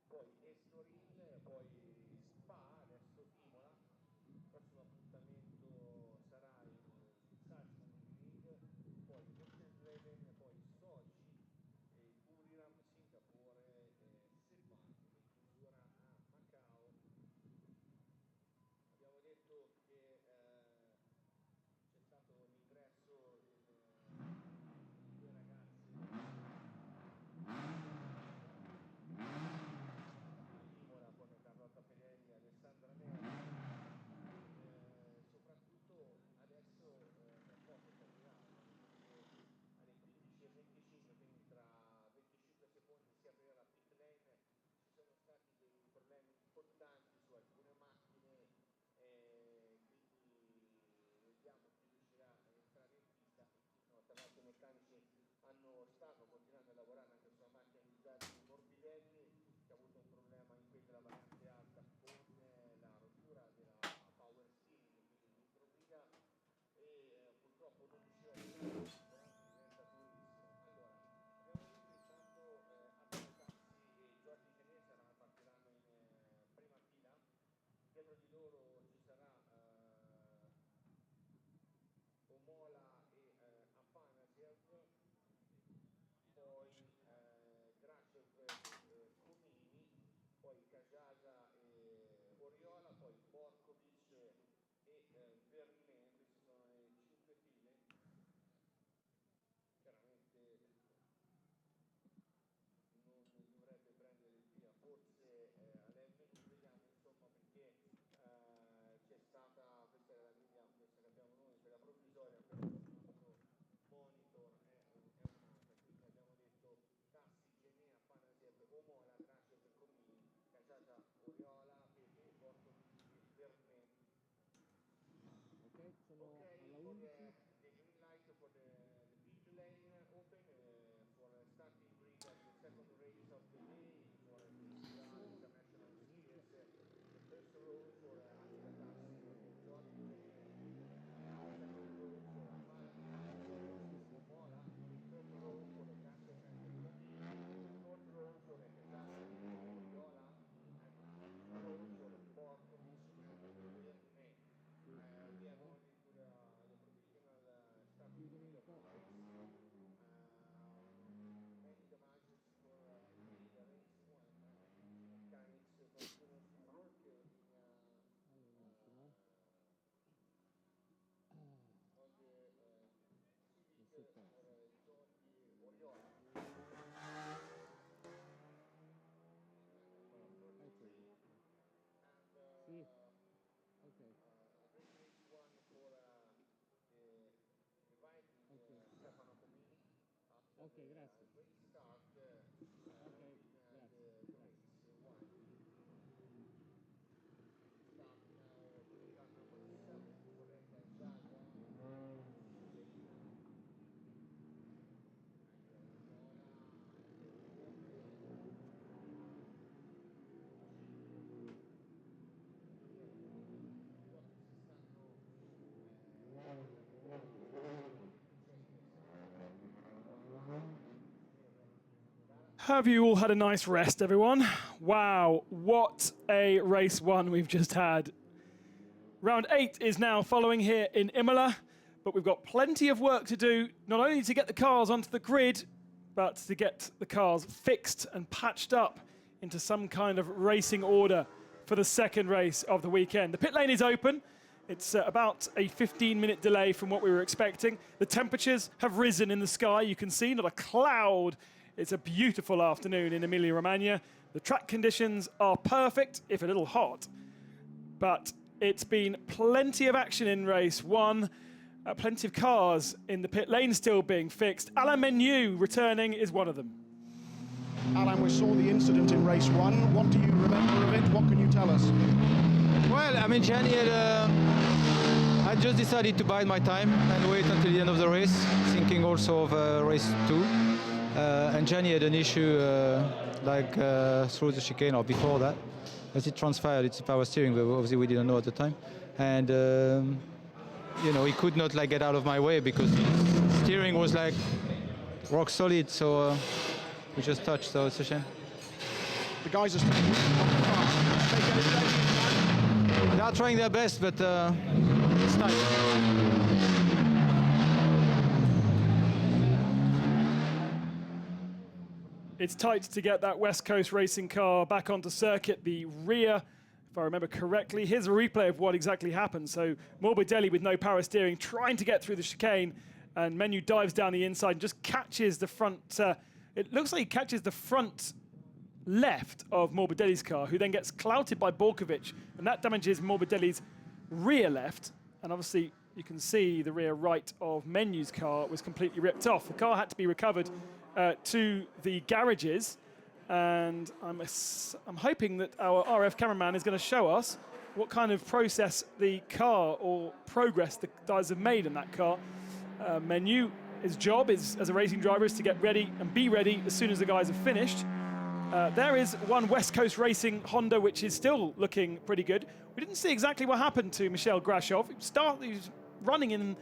poi Estoril, poi Spa, adesso Imola. Il prossimo appuntamento sarà in Salzburg, poi Westleben, poi Sochi, Buriram, Singapore, Sepang e chiusura a Macao. Abbiamo detto che c'è stato l'ingresso di due ragazze Imola con Carlotta Fedeli e Alessandra Neri, soprattutto adesso tra poco termineranno, perché alle 15:25, quindi tra 25 secondi si aprirà la pit lane. Ci sono stati dei problemi importanti su alcune macchine, quindi vediamo chi riuscirà a entrare in pista e chi no. Tra l'altro i meccanici stanno continuando a lavorare anche sulla macchina di Gianni Morbidelli, che ha avuto un problema in quella della variante alta con la rottura della power steering, quindi l'idrovia, e purtroppo non riusciva a diventa durissimo. Allora, abbiamo visto intanto Adamo Tassi e Giorgi Genesa partiranno in prima fila, dietro di loro ci sarà Omola e Afanasiev, poi Gracev Comini, poi Kajaga e Oriola, poi Borkovic e Vernet. Queste sono le 5 file. Chiaramente non dovrebbe prendere il via, forse all'M1, vediamo insomma, perché c'è stata, questa è la linea, questa che abbiamo noi, quella provvisoria, quella del nostro monitor è un'altra, quindi abbiamo detto Tassi, Genea, Panasiev, Omola, Gracia per Comini, Caciata, Oriola, Pepe, Bortovic e Vernet. Ok, sono alla For 11. the green light for the pit lane open for starting grid at the second race of the day for the International Series. The first row for Angela Tassi and Giorgi Generi. Second row for Afana Mola. Third row for Gracia and Comini. Fourth row for Casata and Oriola. And fifth row for Borkovic and Vernet. We have only to the provisional starting Chiudono grid un of the po'. race. Many damages for the race one. Mechanics continues to work in Allora, un attimo. on the Non Civic si for passa. Giorgi Oriola. Ecco. 33 and Sì, ok, race one for the Viking ok. Stefano Comini. After Ok, the grazie. race start Ok, in grazie, the grazie. race one. Start now with car number 7 for Cajaga and Lena and Oriola and Vernet. Piloti si stanno Have you all had a nice rest, everyone? Wow, what a race one we've just had. Round 8 is now following here in Imola, but we've got plenty of work to do, not only to get the cars onto the grid, but to get the cars fixed and patched up into some kind of racing order for the second race of the weekend. The pit lane is open. It's about a 15-minute delay from what we were expecting. The temperatures have risen in the sky. You can see not a cloud. It's a beautiful afternoon in Emilia-Romagna. The track conditions are perfect, if a little hot. But it's been plenty of action in race one. Plenty of cars in the pit lane still being fixed. Alain Menu returning is one of them. Alan, we saw the incident in race one. What do you remember of it? What can you tell us? Well, I mean, Gianni I just decided to bide my time and wait until the end of the race, thinking also of race two. And Gianni had an issue through the chicane or before that, as it transpired, it's power steering, but obviously we didn't know at the time. And he could not get out of my way because steering was rock solid, so we just touched, so it's a shame. The guys are still working on the car. They get it ready in time. They are trying their best, but it's tight. It's tight to get that West Coast racing car back onto circuit. The rear, if I remember correctly, here's a replay of what exactly happened. So Morbidelli with no power steering, trying to get through the chicane, and Menu dives down the inside and just catches the front. It looks like he catches the front left of Morbidelli's car, who then gets clouted by Borkovic, and that damages Morbidelli's rear left. And obviously, you can see the rear right of Menu's car was completely ripped off. The car had to be recovered to the garages, and I'm hoping that our RF cameraman is going to show us what kind of process the car or progress the guys have made in that car. Menu, his job is as a racing driver is to get ready and be ready as soon as the guys have finished. There is one West Coast Racing Honda, which is still looking pretty good. We didn't see exactly what happened to Michel Grashov. He was running in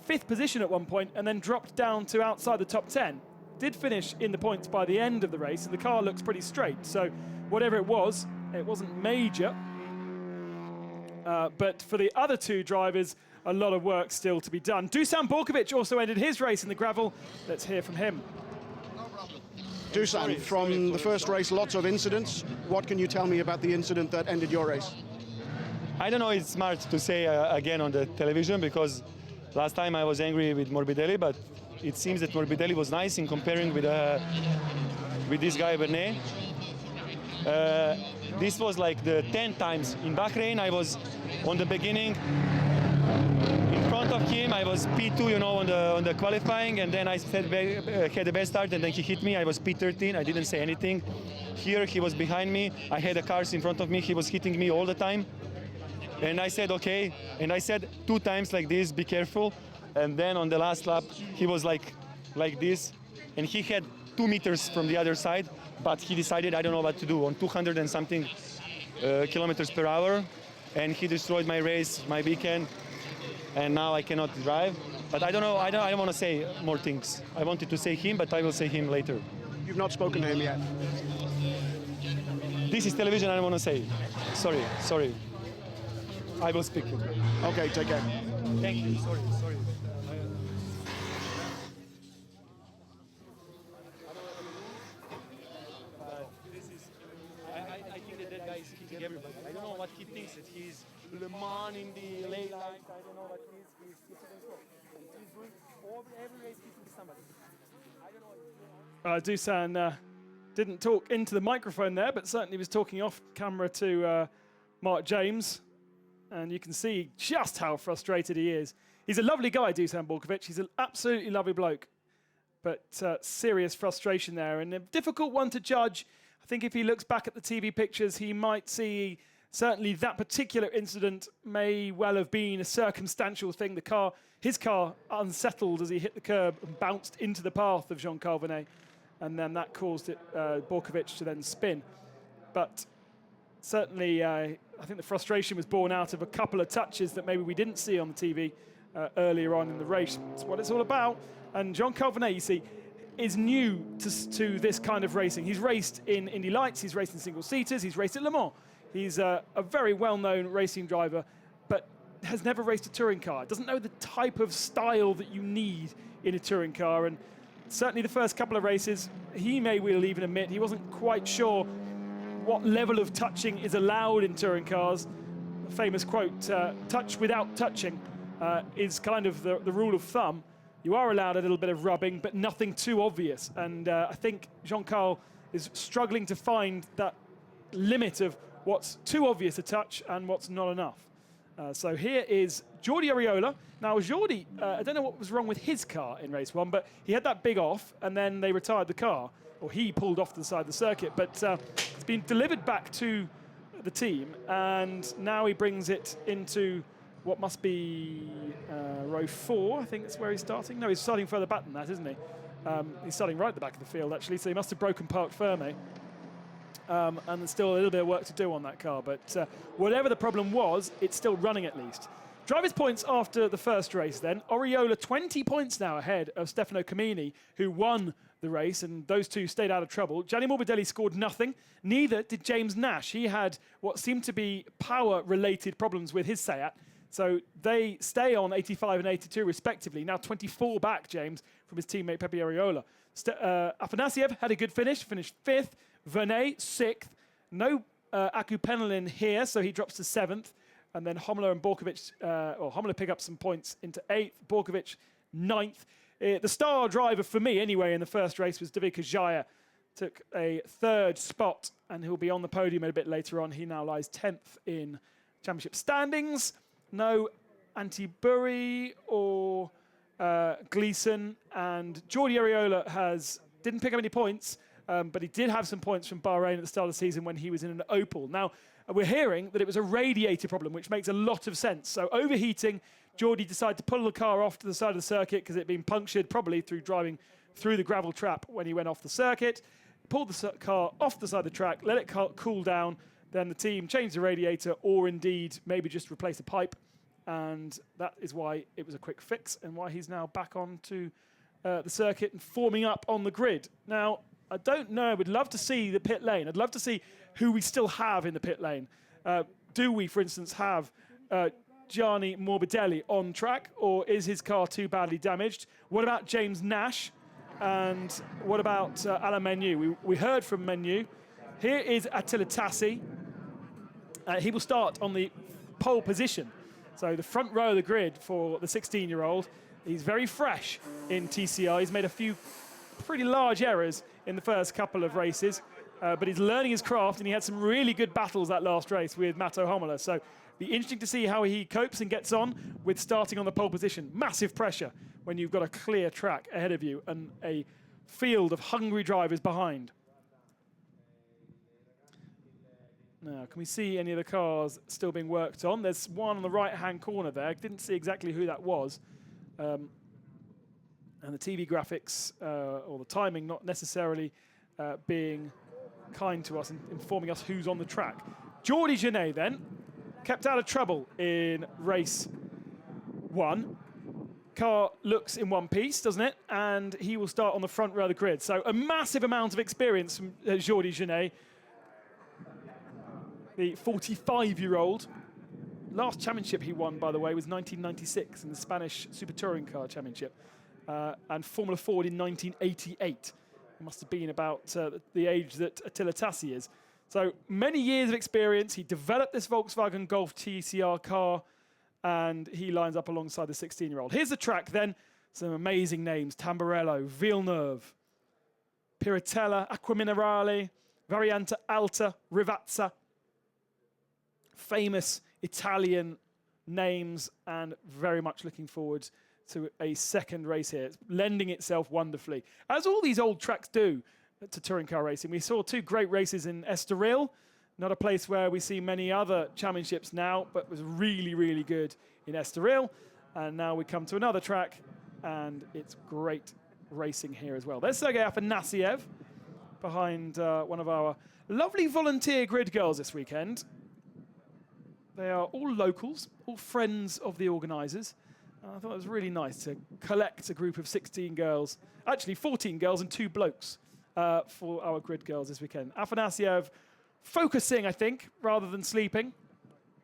5th position at one point and then dropped down to outside the top 10. Did finish in the points by the end of the race, and the car looks pretty straight. So whatever it wasn't major. But for the other two drivers, a lot of work still to be done. Dusan Borkovic also ended his race in the gravel. Let's hear from him. Dusan, from the first race, lots of incidents. What can you tell me about the incident that ended your race? I don't know, it's smart to say again on the television, because last time I was angry with Morbidelli, but it seems that Morbidelli was nice in comparing with this guy Bernet. This was like the 10 times. In Bahrain, I was on the beginning in front of him. I was P2, you know, on the qualifying, and then I had the best start, and then he hit me. I was P13. I didn't say anything. Here he was behind me. I had the cars in front of me. He was hitting me all the time. And I said, okay. And I said 2 times like this, be careful. And then on the last lap, he was like this. And he had 2 meters from the other side, but he decided, I don't know what to do, on 200 and something kilometers per hour. And he destroyed my race, my weekend. And now I cannot drive. But I don't know, I don't want to say more things. I wanted to say him, but I will say him later. You've not spoken to him yet. This is television, I don't want to say. Sorry. I will speak. Okay, take care. Thank you, sorry. I think that guy is hitting everybody. I don't know what he thinks, that he's Le Mans in the late light. I don't know what he is. He's hitting slow. He's doing every race hitting somebody. I don't know. Dusan didn't talk into the microphone there, but certainly was talking off camera to Mark James. And you can see just how frustrated he is. He's a lovely guy, Dusan Borkovic. He's an absolutely lovely bloke. But serious frustration there, and a difficult one to judge. I think if he looks back at the TV pictures, he might see certainly that particular incident may well have been a circumstantial thing. His car unsettled as he hit the curb and bounced into the path of Jean Calvinet, and then that caused Borkovic to then spin. But certainly, I think the frustration was born out of a couple of touches that maybe we didn't see on the TV earlier on in the race. That's what it's all about. And Jean Calvinet, you see, is new to this kind of racing. He's raced in Indy Lights, he's raced in single-seaters, he's raced at Le Mans. He's a very well-known racing driver, but has never raced a touring car. Doesn't know the type of style that you need in a touring car. And certainly the first couple of races, he may well even admit he wasn't quite sure what level of touching is allowed in touring cars. The famous quote, touch without touching, is kind of the rule of thumb. You are allowed a little bit of rubbing, but nothing too obvious. And I think Jean-Carl is struggling to find that limit of what's too obvious a touch and what's not enough. So here is Jordi Ariola. Now, Jordi, I don't know what was wrong with his car in race 1, but he had that big off, and then they retired the car, or he pulled off to the side of the circuit. But it's been delivered back to the team, and now he brings it into what must be row 4, I think that's where he's starting. No, he's starting further back than that, isn't he? He's starting right at the back of the field, actually, so he must have broken Parc Fermé. And there's still a little bit of work to do on that car. But whatever the problem was, it's still running at least. Drivers' points after the first race then. Oriola 20 points now ahead of Stefano Camini, who won the race, and those two stayed out of trouble. Gianni Morbidelli scored nothing. Neither did James Nash. He had what seemed to be power-related problems with his Seat. So they stay on 85 and 82 respectively. Now 24 back, James, from his teammate Pepe Ariola. Afanasiev had a good finish, finished 5th. Vernet, 6th. No Aku Penelin here, so he drops to 7th. And then Homola and Borkovic, Homola pick up some points into 8th. Borkovic, 9th. The star driver for me, anyway, in the first race was David Kajaya. Took a 3rd spot, and he'll be on the podium a bit later on. He now lies 10th in championship standings. No Antibury or Gleason, and Jordi Ariola didn't pick up any points, but he did have some points from Bahrain at the start of the season when he was in an Opel. Now, we're hearing that it was a radiator problem, which makes a lot of sense. So overheating, Jordi decided to pull the car off to the side of the circuit because it had been punctured, probably through driving through the gravel trap when he went off the circuit. Pulled the car off the side of the track, let it cool down. Then the team changed the radiator, or indeed maybe just replace a pipe. And that is why it was a quick fix and why he's now back onto the circuit and forming up on the grid. Now, I don't know. I would love to see the pit lane. I'd love to see who we still have in the pit lane. Do we, for instance, have Gianni Morbidelli on track, or is his car too badly damaged? What about James Nash? And what about Alain Menu? We heard from Menu. Here is Attila Tassi. He will start on the pole position. So the front row of the grid for the 16-year-old. He's very fresh in TCR. He's made a few pretty large errors in the first couple of races, but he's learning his craft, and he had some really good battles that last race with Matteo Homola. So be interesting to see how he copes and gets on with starting on the pole position. Massive pressure when you've got a clear track ahead of you and a field of hungry drivers behind. Now, can we see any of the cars still being worked on? There's one on the right-hand corner there. I didn't see exactly who that was. And the TV graphics or the timing not necessarily being kind to us and informing us who's on the track. Jordi Genet then kept out of trouble in race 1. Car looks in one piece, doesn't it? And he will start on the front row of the grid. So a massive amount of experience from Jordi Genet, the 45-year-old. Last championship he won, by the way, was 1996 in the Spanish Super Touring Car Championship, and Formula Ford in 1988. He must have been about the age that Attila Tassi is. So many years of experience. He developed this Volkswagen Golf TCR car, and he lines up alongside the 16-year-old. Here's the track then. Some amazing names: Tamburello, Villeneuve, Piratella, Acquaminerale, Variante Alta, Rivazza. Famous Italian names, and very much looking forward to a second race here. It's lending itself wonderfully, as all these old tracks do to touring car racing. We saw 2 great races in Estoril, not a place where we see many other championships now, but was really, really good in Estoril. And now we come to another track, and it's great racing here as well. There's Sergei Afanasiev behind one of our lovely volunteer grid girls this weekend. They are all locals, all friends of the organisers. I thought it was really nice to collect a group of 16 girls, actually 14 girls and 2 blokes for our grid girls this weekend. Afanasiev focusing, I think, rather than sleeping.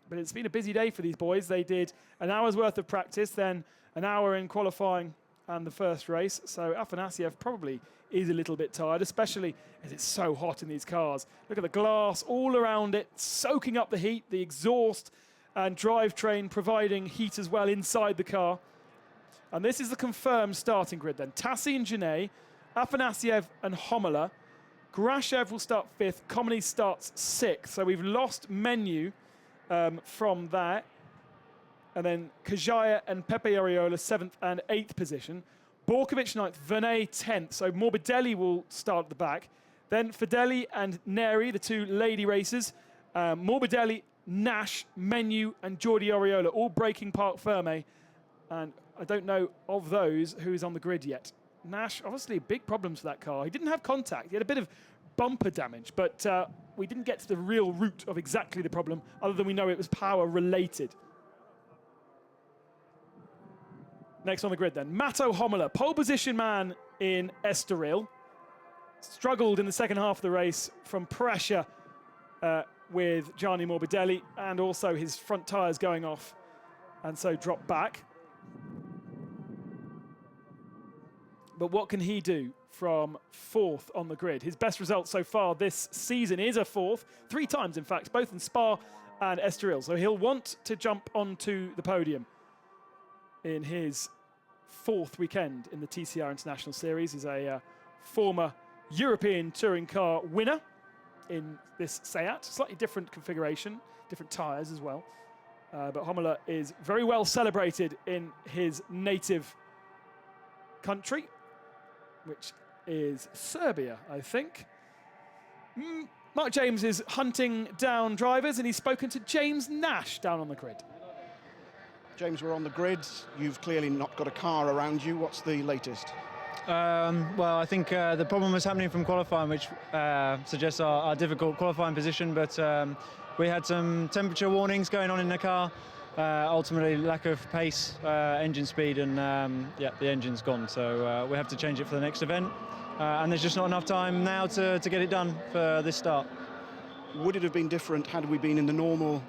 But it's been a busy day for these boys. They did an hour's worth of practice, then an hour in qualifying and the first race. So Afanasiev probably is a little bit tired, especially as it's so hot in these cars. Look at the glass all around it, soaking up the heat, the exhaust and drivetrain providing heat as well inside the car. And this is the confirmed starting grid then. Tassi and Genet, Afanasiev and Homola. Grashev will start 5th, Comedy starts 6th. So we've lost Menu from that. And then Kajaya and Pepe Ariola 7th and 8th position. Borkovic 9th, Vernet 10th. So Morbidelli will start at the back. Then Fedeli and Neri, the 2 lady racers. Morbidelli, Nash, Menu, and Jordi Ariola, all breaking Parc Ferme. And I don't know of those who is on the grid yet. Nash, obviously big problems for that car. He didn't have contact. He had a bit of bumper damage, but we didn't get to the real root of exactly the problem, other than we know it was power related. Next on the grid then, Matto Imola, pole position man in Estoril. Struggled in the second half of the race from pressure with Gianni Morbidelli and also his front tyres going off, and so dropped back. But what can he do from fourth on the grid? His best result so far this season is a fourth, 3 times in fact, both in Spa and Estoril. So he'll want to jump onto the podium in his 4th weekend in the TCR International Series. He's a former European touring car winner in this Seat. Slightly different configuration, different tyres as well. But Imola is very well celebrated in his native country, which is Serbia, I think. Mark James is hunting down drivers, and he's spoken to James Nash down on the grid. James, we're on the grid. You've clearly not got a car around you. What's the latest? Well, I think the problem was happening from qualifying, which suggests our difficult qualifying position, but we had some temperature warnings going on in the car. Ultimately, lack of pace, engine speed, and yeah, the engine's gone. So we have to change it for the next event. And there's just not enough time now to get it done for this start. Would it have been different had we been in the normal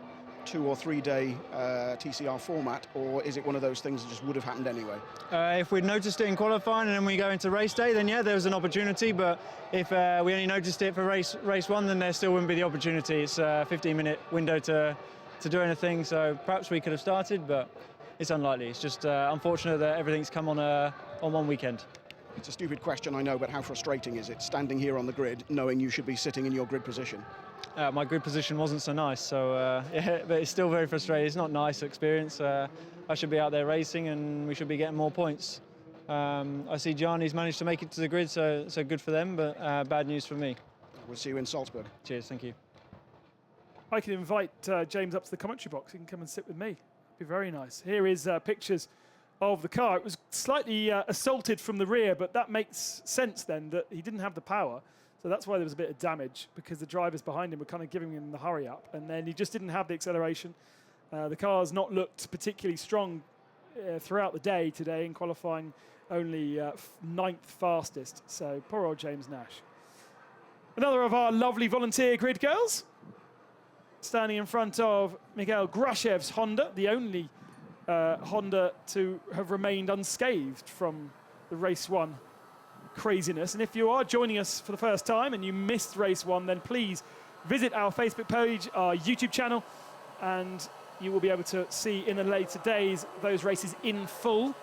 2 or 3 day TCR format, or is it one of those things that just would have happened anyway? If we'd noticed it in qualifying and then we go into race day, then yeah, there was an opportunity. But if we only noticed it for race 1, then there still wouldn't be the opportunity. It's a 15-minute window to do anything, so perhaps we could have started, but it's unlikely. It's just unfortunate that everything's come on one weekend. It's a stupid question, I know, but how frustrating is it standing here on the grid knowing you should be sitting in your grid position? My grid position wasn't so nice, so yeah, but it's still very frustrating. It's not a nice experience. I should be out there racing and we should be getting more points. I see Gianni's managed to make it to the grid, so good for them, but bad news for me. We'll see you in Salzburg. Cheers, thank you. I can invite James up to the commentary box. He can come and sit with me. It'd be very nice. Here is pictures of the car. It was slightly assaulted from the rear, but that makes sense then that he didn't have the power. So that's why there was a bit of damage, because the drivers behind him were kind of giving him the hurry up, and then he just didn't have the acceleration. The car's not looked particularly strong throughout the day today, in qualifying only 9th fastest. So poor old James Nash. Another of our lovely volunteer grid girls, standing in front of Miguel Grashev's Honda, the only Honda to have remained unscathed from the race 1 craziness. And if you are joining us for the first time and you missed race 1, then please visit our Facebook page, our YouTube channel, and you will be able to see in the later days those races in full.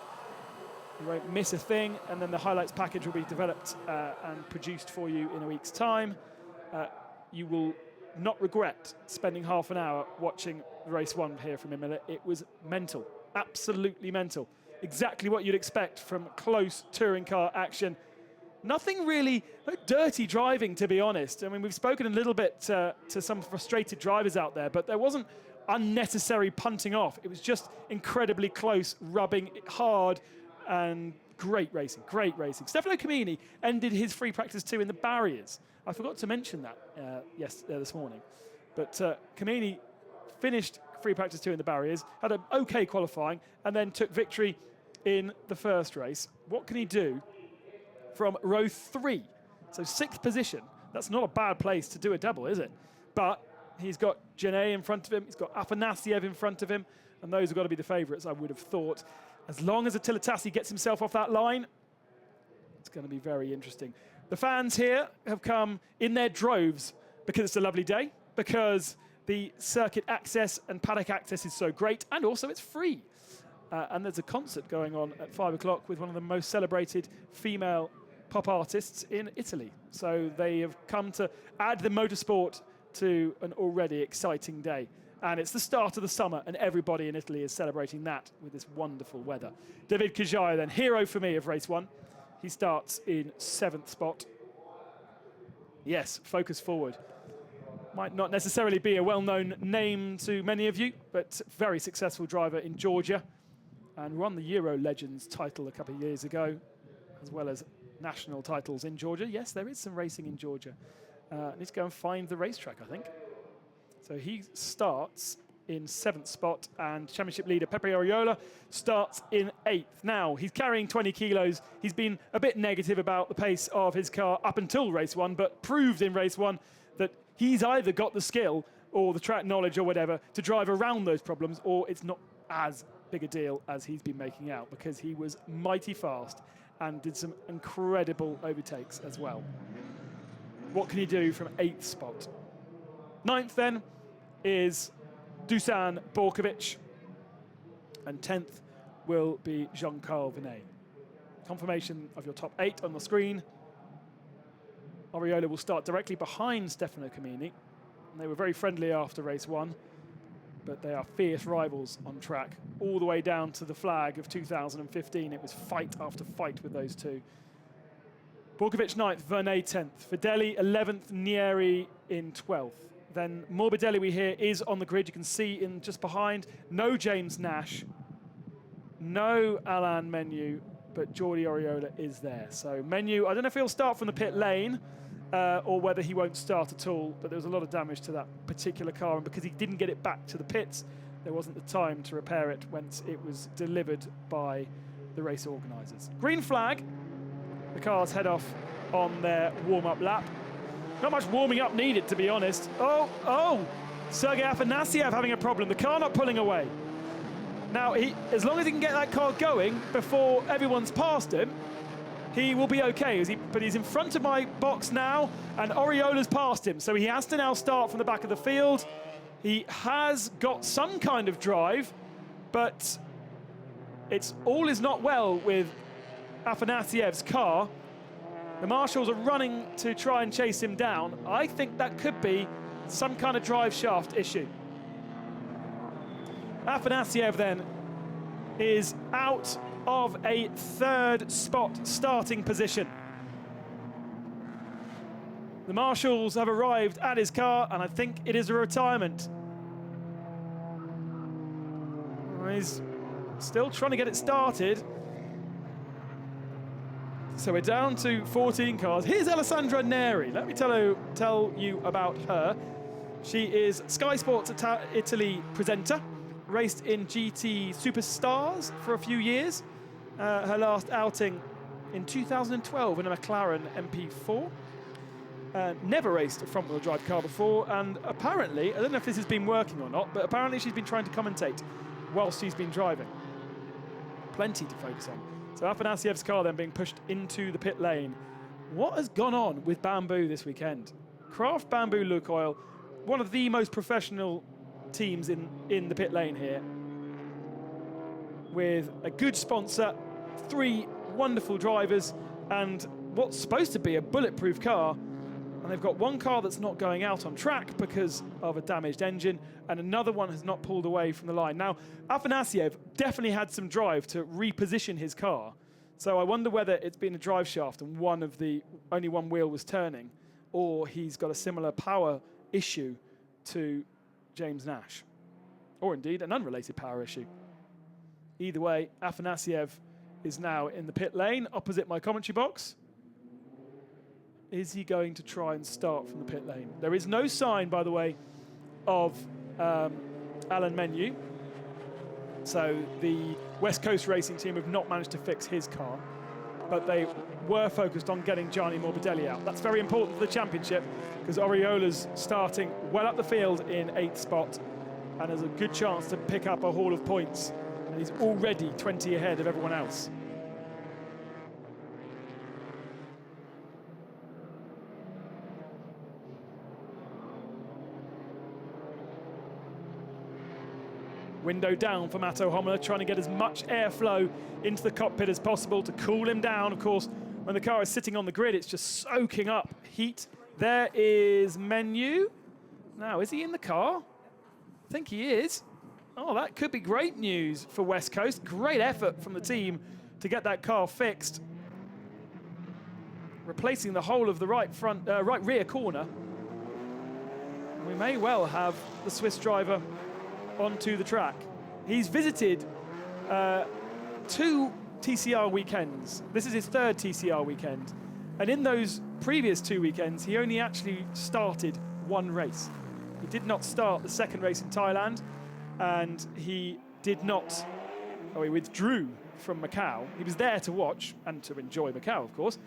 You won't miss a thing, and then the highlights package will be developed and produced for you in a week's time. You will not regret spending half an hour watching race 1 here from Imola. It was mental, absolutely mental. Exactly what you'd expect from close touring car action. Nothing really dirty driving, to be honest. I mean, we've spoken a little bit to some frustrated drivers out there, but there wasn't unnecessary punting off. It was just incredibly close, rubbing hard, and great racing, great racing. Stefano Camini ended his free practice 2 in the barriers. I forgot to mention that this morning. But Camini finished free practice 2 in the barriers, had an okay qualifying, and then took victory in the first race. What can he do from row 3? So 6th position. That's not a bad place to do a double, is it? But he's got Genet in front of him, he's got Afanasiev in front of him, and those have got to be the favourites, I would have thought. As long as Attila Tassi gets himself off that line, it's going to be very interesting. The fans here have come in their droves because it's a lovely day, because the circuit access and paddock access is so great, and also it's free. And there's a concert going on at 5 o'clock with one of the most celebrated female pop artists in Italy. So they have come to add the motorsport to an already exciting day. And it's the start of the summer, and everybody in Italy is celebrating that with this wonderful weather. David Kajaya, then, hero for me of race 1. He starts in 7th spot. Yes, focus forward. Might not necessarily be a well-known name to many of you, but very successful driver in Georgia, and won the Euro Legends title a couple of years ago, as well as national titles in Georgia. Yes, there is some racing in Georgia. Need to go and find the racetrack, I think. So he starts in 7th spot, and championship leader Pepe Oriola starts in 8th. Now, he's carrying 20 kilos. He's been a bit negative about the pace of his car up until race 1, but proved in race 1 that he's either got the skill or the track knowledge or whatever to drive around those problems, or it's not as big a deal as he's been making out, because he was mighty fast and did some incredible overtakes as well. What can he do from 8th spot? 9th then is Dusan Borkovic, and 10th will be Jean-Carl Vinet. Confirmation of your top 8 on the screen. Oriola will start directly behind Stefano Camini. And they were very friendly after race 1, but they are fierce rivals on track. All the way down to the flag of 2015, it was fight after fight with those two. Borkovic 9th, Vernet 10th, Fideli 11th, Nieri in 12th. Then Morbidelli, we hear, is on the grid. You can see in just behind, no James Nash, no Alain Menu, but Jordi Oriola is there. So Menu, I don't know if he'll start from the pit lane or whether he won't start at all, but there was a lot of damage to that particular car, and because he didn't get it back to the pits, there wasn't the time to repair it once it was delivered by the race organisers. Green flag, the cars head off on their warm-up lap. Not much warming up needed, to be honest. Oh, Sergei Afanasiev having a problem. The car not pulling away. Now, as long as he can get that car going before everyone's passed him, he will be okay. But he's in front of my box now, and Oriola's passed him. So he has to now start from the back of the field. He has got some kind of drive, but all is not well with Afanasiev's car. The marshals are running to try and chase him down. I think that could be some kind of drive shaft issue. Afanasiev then is out of a 3rd spot starting position. The marshals have arrived at his car, and I think it is a retirement. He's still trying to get it started. So we're down to 14 cars. Here's Alessandra Neri. Let me tell you about her. She is Sky Sports Italy presenter, raced in GT Superstars for a few years. Her last outing in 2012 in a McLaren MP4. Never raced a front-wheel drive car before, and apparently, I don't know if this has been working or not, but apparently she's been trying to commentate whilst she's been driving. Plenty to focus on. So Afanasiev's car then being pushed into the pit lane. What has gone on with Bamboo this weekend? Craft Bamboo Lukoil, one of the most professional teams in the pit lane here, with a good sponsor, 3 wonderful drivers, and what's supposed to be a bulletproof car. And they've got one car that's not going out on track because of a damaged engine, and another one has not pulled away from the line. Now, Afanasiev definitely had some drive to reposition his car, so I wonder whether it's been a drive shaft and only one wheel was turning, or he's got a similar power issue to James Nash, or indeed an unrelated power issue. Either way, Afanasiev is now in the pit lane opposite my commentary box. Is he going to try and start from the pit lane? There is no sign, by the way, of Alan Menu. So the West Coast Racing team have not managed to fix his car, but they were focused on getting Gianni Morbidelli out. That's very important for the championship, because Oriola's starting well up the field in 8th spot and has a good chance to pick up a haul of points. And he's already 20 ahead of everyone else. Window down for Matto Hommler, trying to get as much airflow into the cockpit as possible to cool him down. Of course, when the car is sitting on the grid, it's just soaking up heat. There is Menu. Now, is he in the car? I think he is. Oh, that could be great news for West Coast. Great effort from the team to get that car fixed, replacing the whole of the right rear corner. We may well have the Swiss driver onto the track. He's visited 2 TCR weekends. This is his 3rd TCR weekend. And in those previous 2 weekends, he only actually started 1 race. He did not start the 2nd race in Thailand, and he did not, he withdrew from Macau. He was there to watch and to enjoy Macau, of course.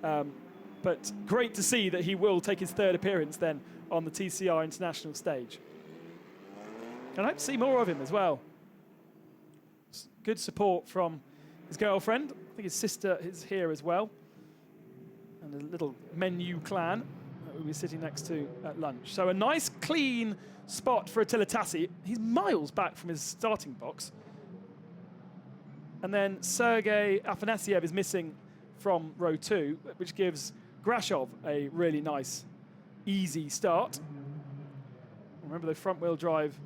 But great to see that he will take his third appearance then on the TCR international stage. And I hope to see more of him as well. Good support from his girlfriend. I think his sister is here as well. And a little menu clan that we'll be sitting next to at lunch. So a nice, clean spot for Attila Tassi. He's miles back from his starting box. And then Sergei Afanasyev is missing from row 2, which gives Grashov a really nice, easy start. Remember the front-wheel drive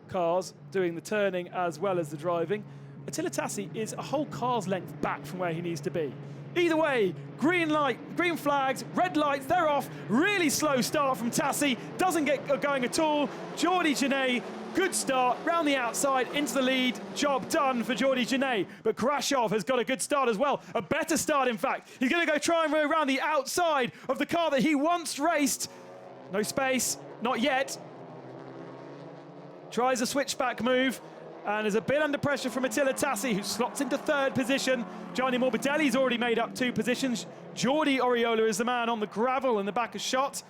cars doing the turning as well as the driving. Attila Tassi is a whole car's length back from where he needs to be. Either way, green light, green flags, red lights, they're off. Really slow start from Tassi, doesn't get going at all. Jordi Genet, good start, round the outside, into the lead. Job done for Jordi Genet. But Grashov has got a good start as well, a better start in fact. He's going to go try and go around the outside of the car that he once raced. No space, not yet. Tries a switchback move and is a bit under pressure from Attila Tassi, who slots into third position. Gianni Morbidelli's already made up 2 positions. Jordi Oriola is the man on the gravel in the back of shot.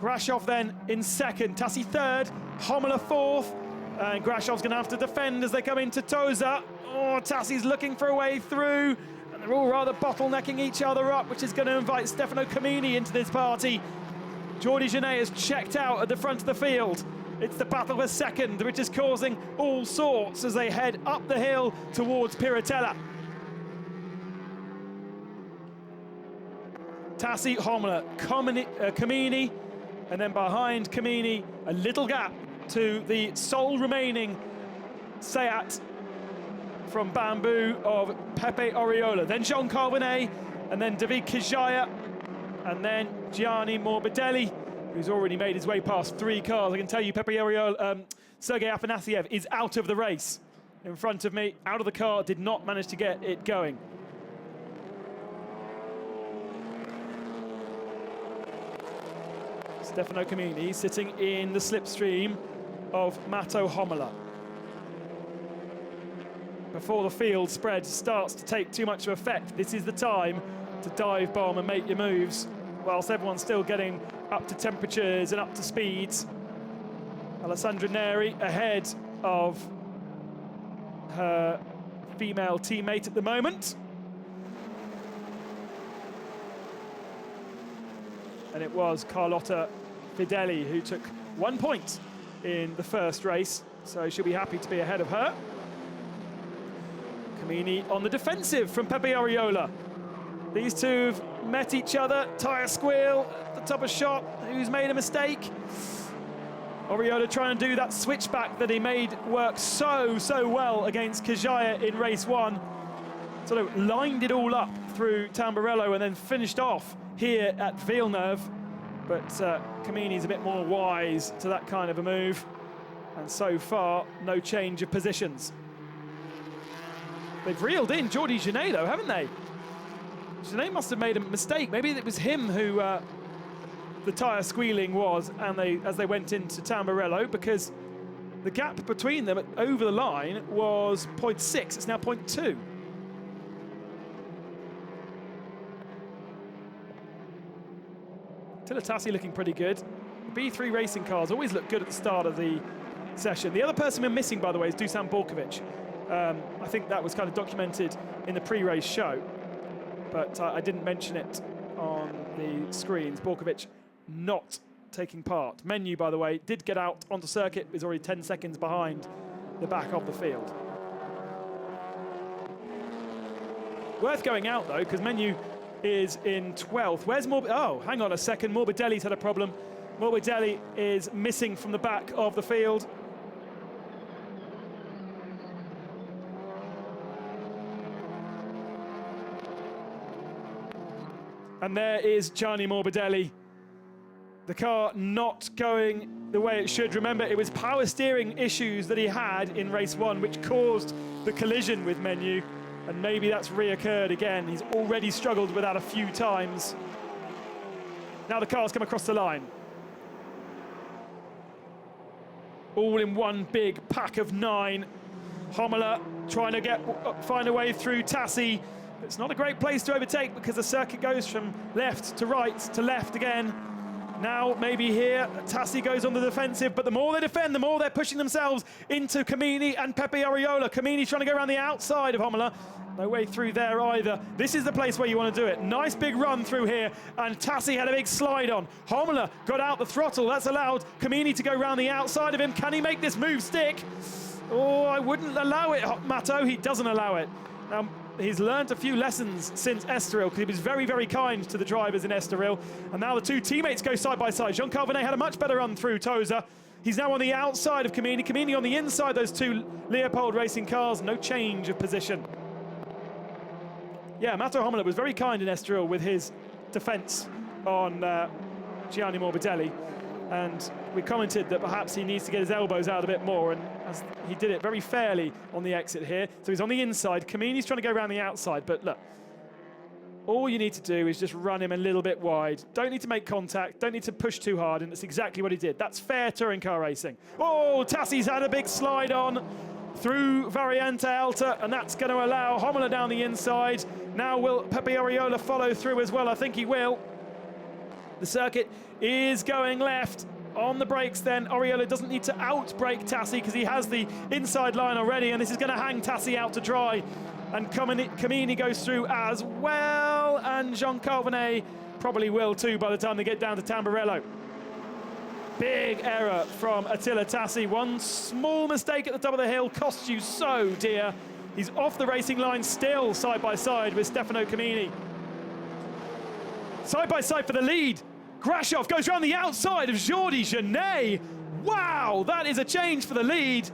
Grashov then in second, Tassi third, Imola fourth, and Grashov's going to have to defend as they come into Tosa. Oh, Tassi's looking for a way through, and they're all rather bottlenecking each other up, which is going to invite Stefano Camini into this party. Jordi Genet has checked out at the front of the field. It's the battle for second, which is causing all sorts as they head up the hill towards Piratella. Tassi, Imola, Camini, and then behind Camini, a little gap to the sole remaining Seat from Bamboo of Pepe Oriola. Then Jean Carbonet, and then David Kijaya, and then Gianni Morbidelli, who's already made his way past 3 cars. I can tell you Pepe Oriola, Sergei Afanasyev is out of the race. In front of me, out of the car, did not manage to get it going. Stefano Camini sitting in the slipstream of Mato Imola. Before the field spread starts to take too much effect, this is the time to dive bomb and make your moves, whilst everyone's still getting up to temperatures and up to speeds. Alessandra Neri ahead of her female teammate at the moment. And it was Carlotta Fideli who took 1 point in the first race, so she'll be happy to be ahead of her. Camini on the defensive from Pepe Oriola. These two have met each other, tyre squeal at the top of shot. Who's made a mistake? Oriola trying to do that switchback that he made work so well against Kijaya in race 1. Sort of lined it all up through Tamburello and then finished off here at Villeneuve. But Camini's a bit more wise to that kind of a move. And so far, no change of positions. They've reeled in Jordi Genet though, haven't they? Genet must have made a mistake. Maybe it was him who the tyre squealing was, and as they went into Tamburello, because the gap between them over the line was 0.6. It's now 0.2. Attila Tassi looking pretty good. The B3 racing cars always look good at the start of the session. The other person we're missing, by the way, is Dusan Borkovic. I think that was kind of documented in the pre-race show, but I didn't mention it on the screens. Borkovic not taking part. Menu, by the way, did get out onto circuit, is already 10 seconds behind the back of the field. Worth going out, though, because Menu is in 12th. Where's oh, hang on a second. Morbidelli's had a problem. Morbidelli is missing from the back of the field. And there is Gianni Morbidelli. The car not going the way it should. Remember, it was power steering issues that he had in race 1 which caused the collision with Menu. And maybe that's reoccurred again. He's already struggled with that a few times. Now the car's come across the line. all in one big pack of 9. Imola trying to find a way through Tassi. It's not a great place to overtake because the circuit goes from left to right to left again. Now maybe here, Tassi goes on the defensive, but the more they defend, the more they're pushing themselves into Camini and Pepe Ariola. Camini's trying to go around the outside of Imola. No way through there either. This is the place where you want to do it. Nice big run through here, and Tassi had a big slide on. Imola got out the throttle. That's allowed Camini to go around the outside of him. Can he make this move stick? Oh, I wouldn't allow it, Matto. He doesn't allow it. He's learned a few lessons since Estoril because he was very, very kind to the drivers in Estoril. And now the two teammates go side by side. Jean Calvinet had a much better run through Toza. He's now on the outside of Camini. Camini on the inside, those two Leopold racing cars. No change of position. Yeah, Matteo Imola was very kind in Estoril with his defence on Gianni Morbidelli. And we commented that perhaps he needs to get his elbows out a bit more, and as he did it very fairly on the exit here. So he's on the inside. Camini's trying to go around the outside, but look, all you need to do is just run him a little bit wide. Don't need to make contact, don't need to push too hard, and that's exactly what he did. That's fair touring car racing. Oh, Tassi's had a big slide on through Variante Alta, and that's going to allow Imola down the inside. Now will Pepe Ariola follow through as well? I think he will. The circuit is going left on the brakes then. Ariola doesn't need to out-brake Tassi because he has the inside line already, and this is going to hang Tassi out to dry. And Camini goes through as well, and Jean Calvinet probably will too by the time they get down to Tamburello. Big error from Attila Tassi. One small mistake at the top of the hill costs you so dear. He's off the racing line still, side by side with Stefano Camini. Side by side for the lead. Grashov goes around the outside of Jordi Genet. Wow, that is a change for the lead.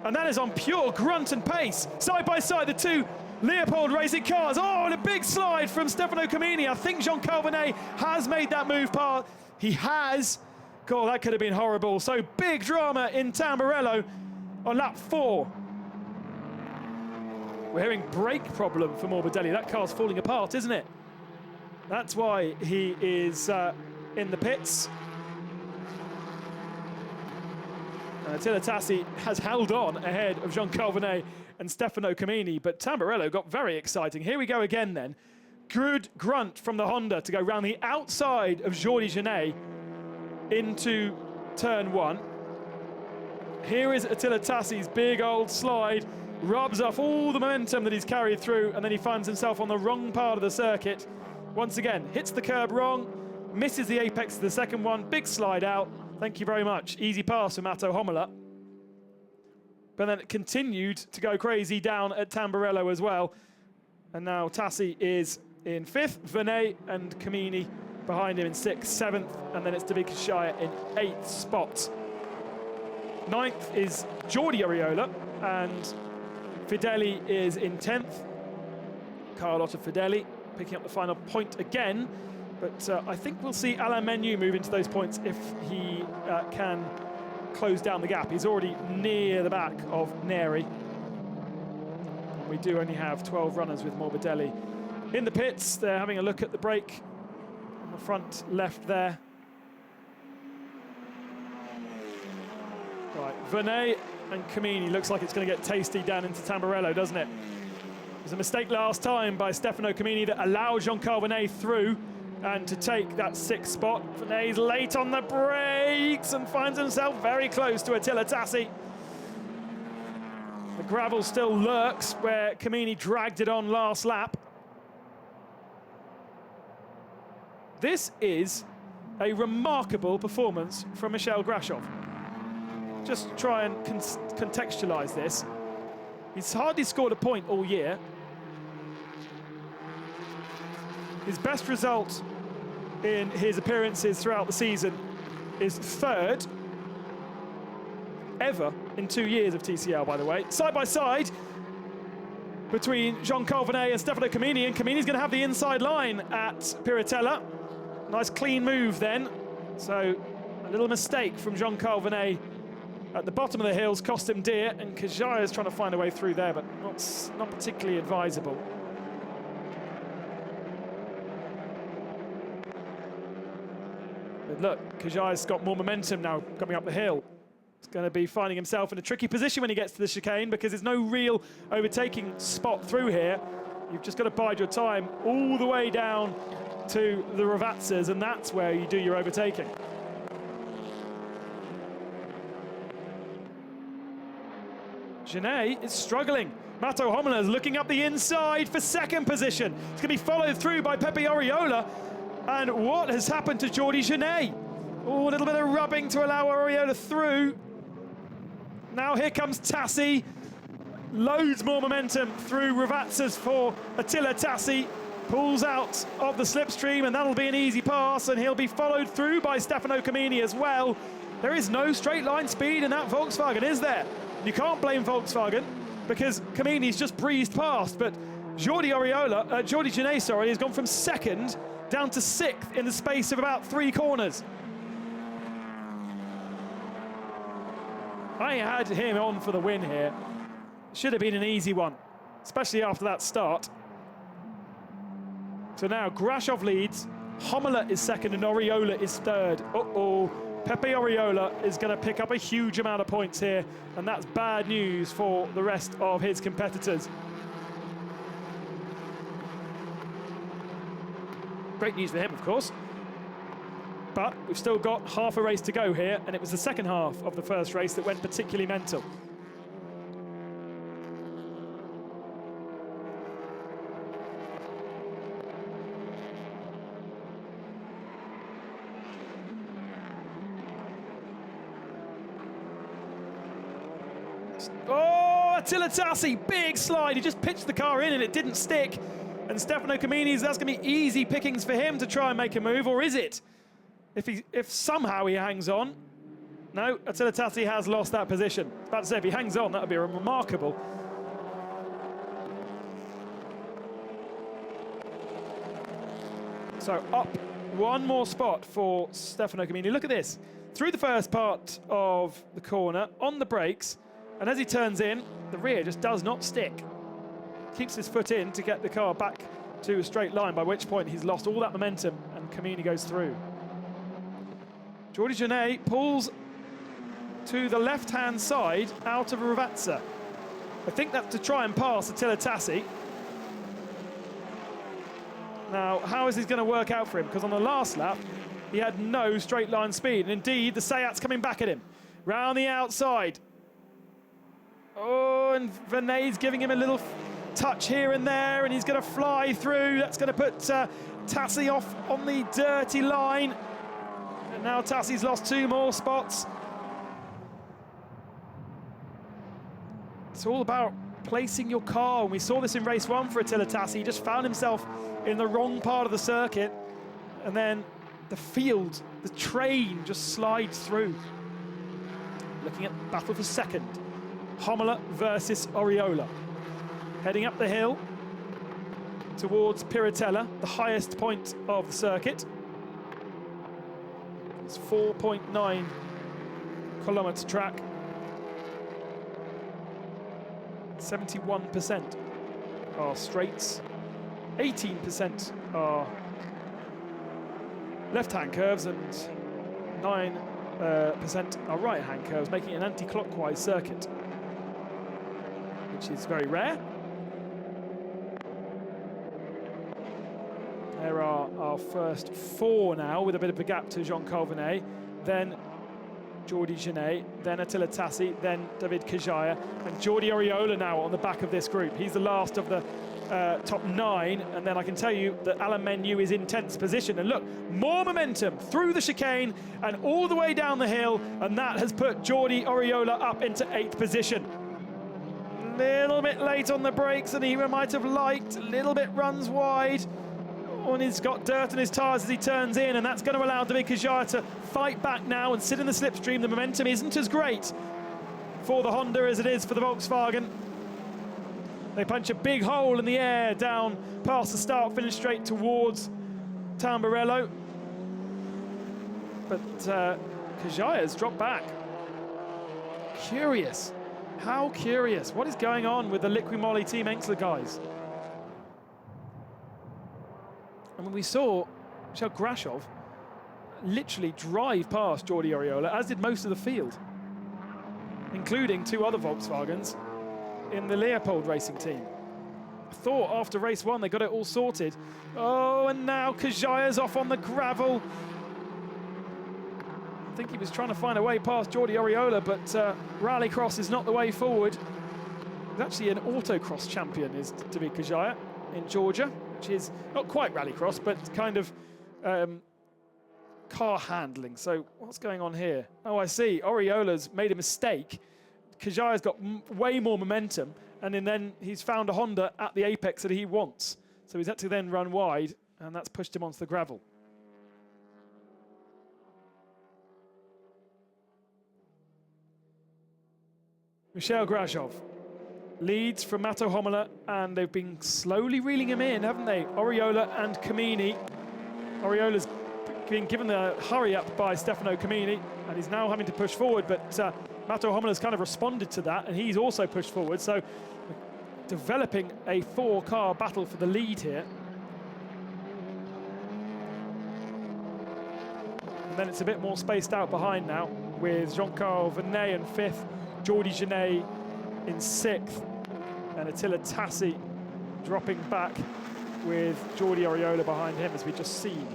And that is on pure grunt and pace. Side by side, the two Leopold racing cars. Oh, and a big slide from Stefano Camini. I think Jean Calvinet has made that move part. He has. God, that could have been horrible. So big drama in Tamburello on lap 4. We're hearing brake problem for Morbidelli. That car's falling apart, isn't it? That's why he is in the pits. And Attila Tassi has held on ahead of Jean Calvinet and Stefano Camini, but Tamburello got very exciting. Here we go again then. Good grunt from the Honda to go round the outside of Jordi Genet into turn 1. Here is Attila Tassi's big old slide, rubs off all the momentum that he's carried through, and then he finds himself on the wrong part of the circuit. Once again, hits the curb wrong, misses the apex of the second one, big slide out. Thank you very much. Easy pass for Matteo Imola. But then it continued to go crazy down at Tamburello as well. And now Tassi is in 5th, Venet and Camini behind him in 6th, 7th, and then it's David Kashaya in 8th spot. 9th is Jordi Ariola, and Fideli is in 10th. Carlotta Fideli picking up the final point again, but I think we'll see Alain Menu move into those points if he can close down the gap. He's already near the back of Neri. We do only have 12 runners with Morbidelli in the pits. They're having a look at the brake on the front left there. Right, Venet and Camini looks like it's going to get tasty down into Tamburello, doesn't it? It was a mistake last time by Stefano Camini that allowed Jean Calvinet through and to take that 6th spot. Venet's late on the brakes and finds himself very close to Attila Tassi. The gravel still lurks where Camini dragged it on last lap. This is a remarkable performance from Michel Grashov. Just try and contextualize this. He's hardly scored a point all year. His best result in his appearances throughout the season is 3rd ever in 2 years of TCL, by the way. Side by side between Jean Calvinet and Stefano Camini, and Camini's going to have the inside line at Piratella. Nice clean move then. So a little mistake from Jean Calvinet at the bottom of the hills cost him dear, and Kajaya is trying to find a way through there, but not particularly advisable. But look, Kajaya's got more momentum now coming up the hill. He's going to be finding himself in a tricky position when he gets to the chicane because there's no real overtaking spot through here. You've just got to bide your time all the way down to the Ravazzas, and that's where you do your overtaking. Genet is struggling. Mato Imola is looking up the inside for second position. It's going to be followed through by Pepe Oriola. And what has happened to Jordi Genet? Oh, a little bit of rubbing to allow Oriola through. Now here comes Tassi. Loads more momentum through Ravazzas for Attila Tassi. Pulls out of the slipstream, and that'll be an easy pass, and he'll be followed through by Stefano Camini as well. There is no straight line speed in that Volkswagen, is there? You can't blame Volkswagen because Camini's just breezed past, but Jordi Genet, sorry, has gone from second down to sixth in the space of about 3 corners. I had him on for the win here. Should have been an easy one, especially after that start. So now Grashov leads, Imola is second, and Oriola is third. Uh-oh. Pepe Oriola is going to pick up a huge amount of points here, and that's bad news for the rest of his competitors. Great news for him, of course. But we've still got half a race to go here, and it was the second half of the first race that went particularly mental. Oh, Attila Tassi, big slide. He just pitched the car in and it didn't stick. And Stefano Camini's, that's going to be easy pickings for him to try and make a move, or is it? If somehow he hangs on. No, Attila Tassi has lost that position. About to say, if he hangs on, that would be remarkable. So up one more spot for Stefano Camini. Look at this. Through the first part of the corner, on the brakes, and as he turns in, the rear just does not stick. Keeps his foot in to get the car back to a straight line, by which point he's lost all that momentum and Camini goes through. Jordi Genet pulls to the left-hand side out of Ravazza. I think that's to try and pass Attila Tassi. Now, how is this going to work out for him? Because on the last lap, he had no straight line speed. And indeed, the Seat's coming back at him. Round the outside. Oh, and Vernet's giving him a little touch here and there, and he's going to fly through. That's going to put Tassi off on the dirty line. And now Tassi's lost 2 more spots. It's all about placing your car. And we saw this in race 1 for Attila Tassi. He just found himself in the wrong part of the circuit, and then the field, the train just slides through. Looking at battle for second. Imola versus Oriola. Heading up the hill towards Piratella, the highest point of the circuit. It's 4.9 kilometre track. 71% are straights. 18% are left-hand curves, and 9% are right-hand curves, making it an anti-clockwise circuit, which is very rare. There are our first 4 now, with a bit of a gap to Jean Calvinet, then Jordi Genet, then Attila Tassi, then David Kajaya, and Jordi Oriola now on the back of this group. He's the last of the top 9, and then I can tell you that Alain Menu is in 10th position. And look, more momentum through the chicane and all the way down the hill, and that has put Jordi Oriola up into 8th position. Little bit late on the brakes than he might have liked, a little bit runs wide, and he's got dirt on his tyres as he turns in, and that's going to allow David Kajaya to fight back now and sit in the slipstream. The momentum isn't as great for the Honda as it is for the Volkswagen. They punch a big hole in the air down past the start finish straight towards Tamburello. But Kajaya's dropped back. Curious. How curious. What is going on with the Liqui-Moly Team Enxler guys? I mean, we saw Michel Grashov literally drive past Jordi Oriola, as did most of the field. including 2 other Volkswagens in the Leopold racing team. I thought after race 1 they got it all sorted. Oh, and now Kajaya's off on the gravel. I think he was trying to find a way past Jordi Oriola, but rallycross is not the way forward. He's actually an autocross champion, is David Kajaya in Georgia, which is not quite rallycross, but kind of car handling. So what's going on here? Oh, I see. Oriola's made a mistake. Kajaya's got way more momentum, and then he's found a Honda at the apex that he wants. So he's had to then run wide, and that's pushed him onto the gravel. Michel Grashov leads from Mato Imola, and they've been slowly reeling him in, haven't they? Oriola and Camini. Oriola's been given the hurry up by Stefano Camini, and he's now having to push forward, but Mato Homola's kind of responded to that, and he's also pushed forward, so developing a 4-car battle for the lead here. And then it's a bit more spaced out behind now, with Jean-Carl Vernet in 5th, Jordi Genet in 6th, and Attila Tassi dropping back with Jordi Oriola behind him, as we just seen.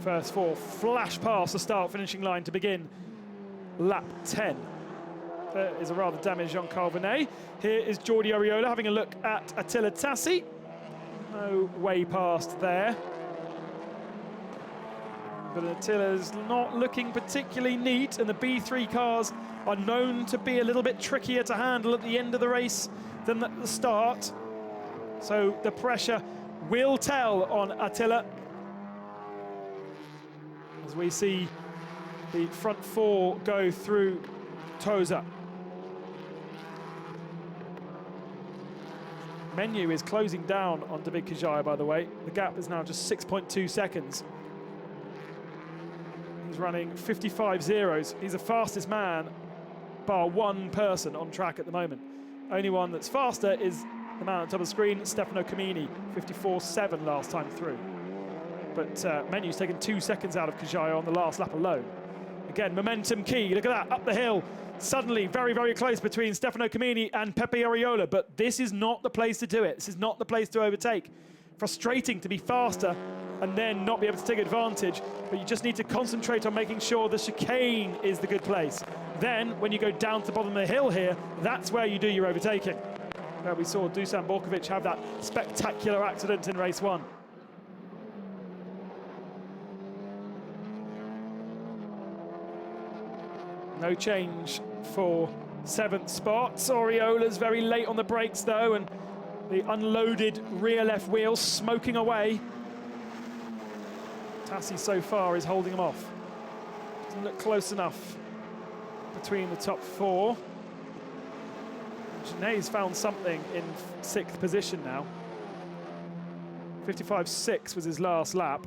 First 4 flash past the start-finishing line to begin lap 10. There is a rather damaged Jean-Carl Vernet. Here is Jordi Oriola having a look at Attila Tassi. No way past there. But Attila's not looking particularly neat, and the B3 cars are known to be a little bit trickier to handle at the end of the race than at the start. So the pressure will tell on Attila, as we see the front 4 go through Tosa. Menu is closing down on David Kajaya, by the way. The gap is now just 6.2 seconds. He's running 55 zeros. He's the fastest man, bar one person on track at the moment. Only one that's faster is the man on top of the screen, Stefano Camini, 54.7 last time through. But Menu's taken 2 seconds out of Kajaya on the last lap alone. Again, momentum key. Look at that, up the hill. Suddenly, very, very close between Stefano Camini and Pepe Oriola. But this is not the place to do it. This is not the place to overtake. Frustrating to be faster and then not be able to take advantage. But you just need to concentrate on making sure the chicane is the good place. Then, when you go down to the bottom of the hill here, that's where you do your overtaking. Where we saw Dusan Borkovic have that spectacular accident in race 1. No change for 7th spot. Oriola's very late on the brakes though, and the unloaded rear left wheel smoking away. Tassi so far is holding him off. Doesn't look close enough between the top 4. Genet's found something in 6th position now. 55.6 was his last lap.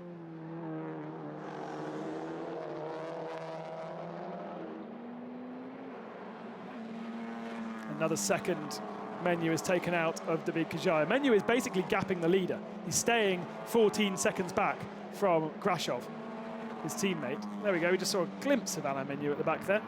Another second Menu is taken out of David Kajaya. Menu is basically gapping the leader. He's staying 14 seconds back from Grashov, his teammate. There we go, we just saw a glimpse of Alain Menu at the back there.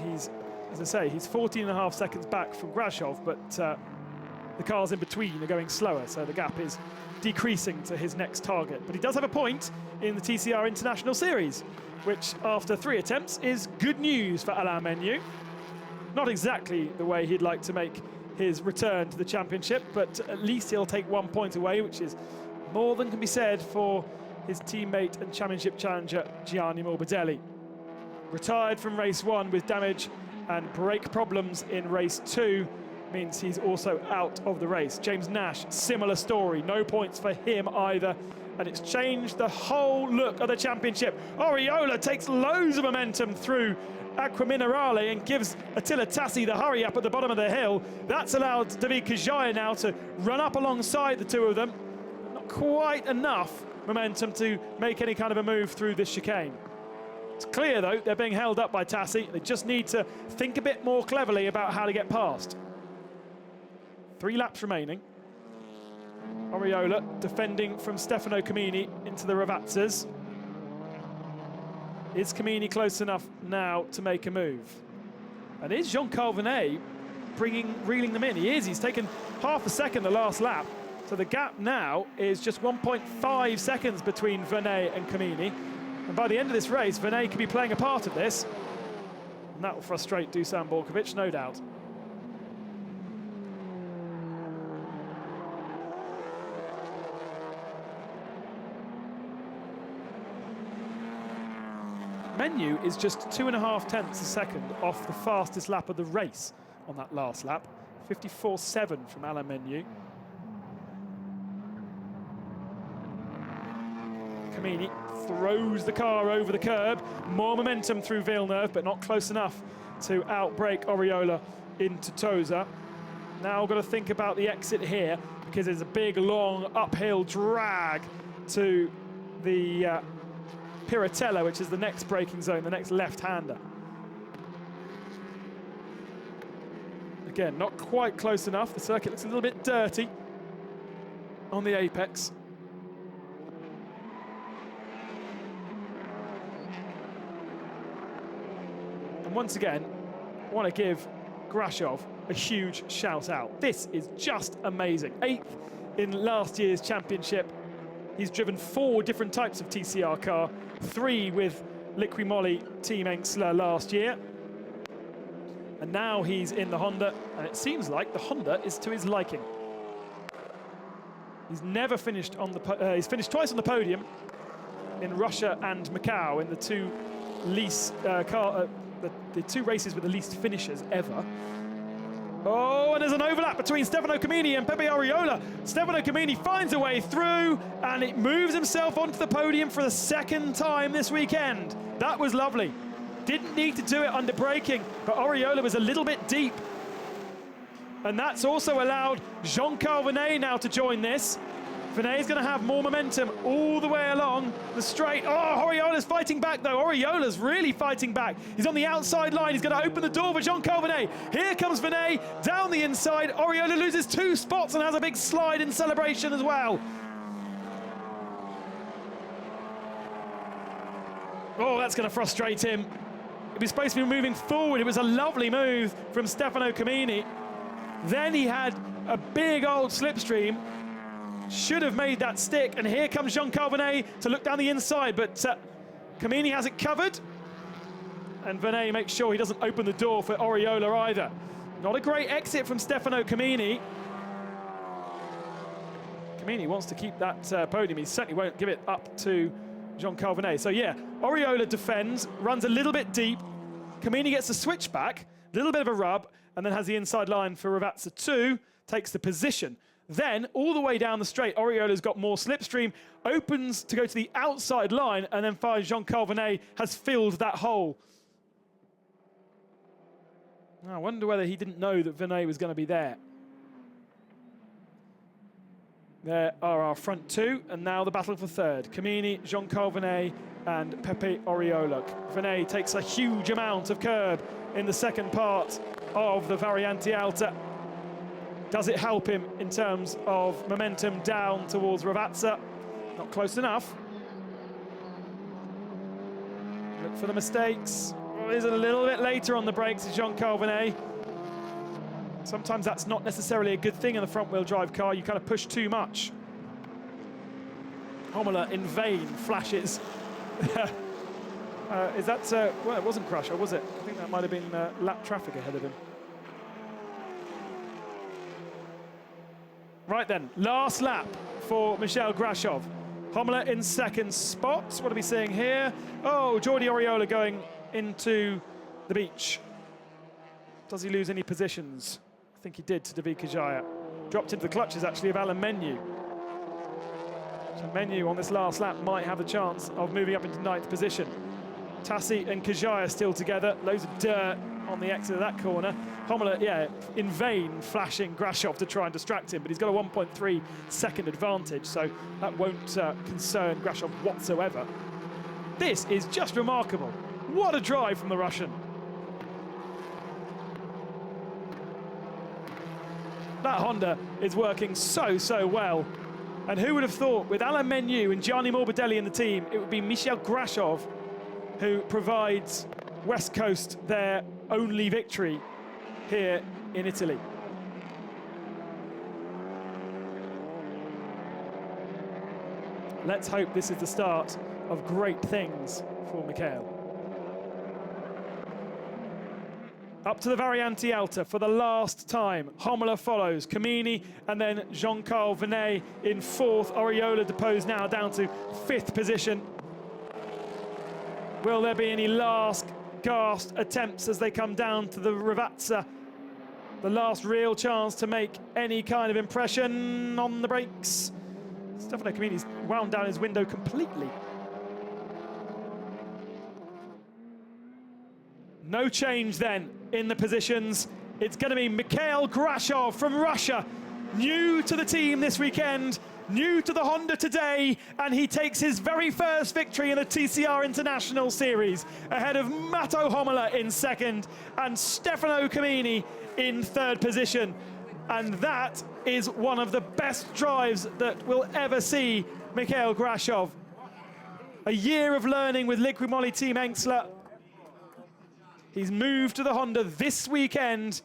He's, as I say, he's 14.5 seconds back from Grashov, but the cars in between are going slower, so the gap is decreasing to his next target. But he does have a point in the TCR International Series, which after 3 attempts is good news for Alain Menu. Not exactly the way he'd like to make his return to the championship, but at least he'll take 1 point away, which is more than can be said for his teammate and championship challenger, Gianni Morbidelli. Retired from race 1 with damage and brake problems in race 2 means he's also out of the race. James Nash, similar story, no points for him either, and it's changed the whole look of the championship. Oriola takes loads of momentum through Acqua Minerale and gives Attila Tassi the hurry up at the bottom of the hill. That's allowed David Kajaya now to run up alongside the two of them. Not quite enough momentum to make any kind of a move through this chicane. It's clear though, they're being held up by Tassi. They just need to think a bit more cleverly about how to get past. 3 laps remaining. Oriola defending from Stefano Camini into the Ravazzas. Is Camini close enough now to make a move? And is Jean-Carl Venet reeling them in? He is. He's taken half a second the last lap. So the gap now is just 1.5 seconds between Venet and Camini. And by the end of this race, Venet could be playing a part of this. And that will frustrate Dusan Borkovic, no doubt. Menu is just 2.5 tenths a second off the fastest lap of the race on that last lap. 54.7 from Alain Menu. Camini throws the car over the curb. More momentum through Villeneuve, but not close enough to outbrake Oriola into Tosa. Now got to think about the exit here, because there's a big, long uphill drag to the Piratella, which is the next braking zone, the next left-hander. Again, not quite close enough. The circuit looks a little bit dirty on the apex. And once again, I want to give Grashov a huge shout out. This is just amazing. 8th in last year's championship. He's driven 4 different types of TCR car, 3 with Liqui-Moly Team Enxler last year. And now he's in the Honda, and it seems like the Honda is to his liking. He's never finished on the he's finished twice on the podium in Russia and Macau in the two least the 2 races with the least finishes ever. Oh, and there's an overlap between Stefano Camini and Pepe Oriola. Stefano Camini finds a way through, and it moves himself onto the podium for the 2nd time this weekend. That was lovely. Didn't need to do it under braking, but Oriola was a little bit deep. And that's also allowed Jean-Carl Venet now to join this. Venet's going to have more momentum all the way along the straight. Oh, Oriola's fighting back, though. Oriola's really fighting back. He's on the outside line. He's going to open the door for Jean-Carl Venet. Here comes Venet down the inside. Oriola loses 2 spots and has a big slide in celebration as well. Oh, that's going to frustrate him. It was supposed to be moving forward. It was a lovely move from Stefano Camini. Then he had a big old slipstream. Should have made that stick, and here comes Jean-Carl Venet to look down the inside, but Camini has it covered, and Venet makes sure he doesn't open the door for Oriola either. Not a great exit from Stefano Camini. Camini wants to keep that podium. He certainly won't give it up to Jean-Carl Venet. So yeah, Oriola defends, runs a little bit deep. Camini gets a switchback, a little bit of a rub, and then has the inside line for Ravazza 2, takes the position. Then, all the way down the straight, Oriola's got more slipstream, opens to go to the outside line, and then finds Jean-Carl Venet has filled that hole. I wonder whether he didn't know that Venet was going to be there. There are our front 2, and now the battle for 3rd. Camini, Jean-Carl Venet, and Pepe Oriola. Venet takes a huge amount of curb in the 2nd part of the Variante Alta. Does it help him in terms of momentum down towards Ravazza? Not close enough. Look for the mistakes. Oh, is it a little bit later on the brakes as Jean-Carl Venet? Sometimes that's not necessarily a good thing in the front-wheel drive car. You kind of push too much. Imola in vain flashes. Is that... well, it wasn't Crusher, was it? I think that might have been lap traffic ahead of him. Right then, last lap for Michel Grashov. Imola in 2nd spot. What are we seeing here? Oh, Jordi Oriola going into the beach. Does he lose any positions? I think he did to David Kajaya. Dropped into the clutches, actually, of Alain Menu. So Menu on this last lap might have a chance of moving up into 9th position. Tassi and Kajaya still together. Loads of dirt on the exit of that corner. Imola, yeah, in vain flashing Grashov to try and distract him, but he's got a 1.3 second advantage, so that won't concern Grashov whatsoever. This is just remarkable. What a drive from the Russian. That Honda is working so well. And who would have thought, with Alain Menu and Gianni Morbidelli in the team, it would be Michel Grashov who provides West Coast their only victory here in Italy. Let's hope this is the start of great things for Michael. Up to the Variante Alta for the last time. Imola follows, Camini, and then Jean-Carl Venet in fourth. Oriola deposed now down to fifth position. Will there be any last gasp attempts as they come down to the Ravazza? The last real chance to make any kind of impression on the brakes. Stefano Camini's wound down his window completely. No change then in the positions. It's going to be Mikhail Grashov from Russia, new to the team this weekend, new to the Honda today, and he takes his very first victory in the TCR International Series, ahead of Matto Imola in second and Stefano Camini in third position. And that is one of the best drives that we'll ever see Mikhail Grashov. A year of learning with Liqui Moly Team Engsler. He's moved to the Honda this weekend,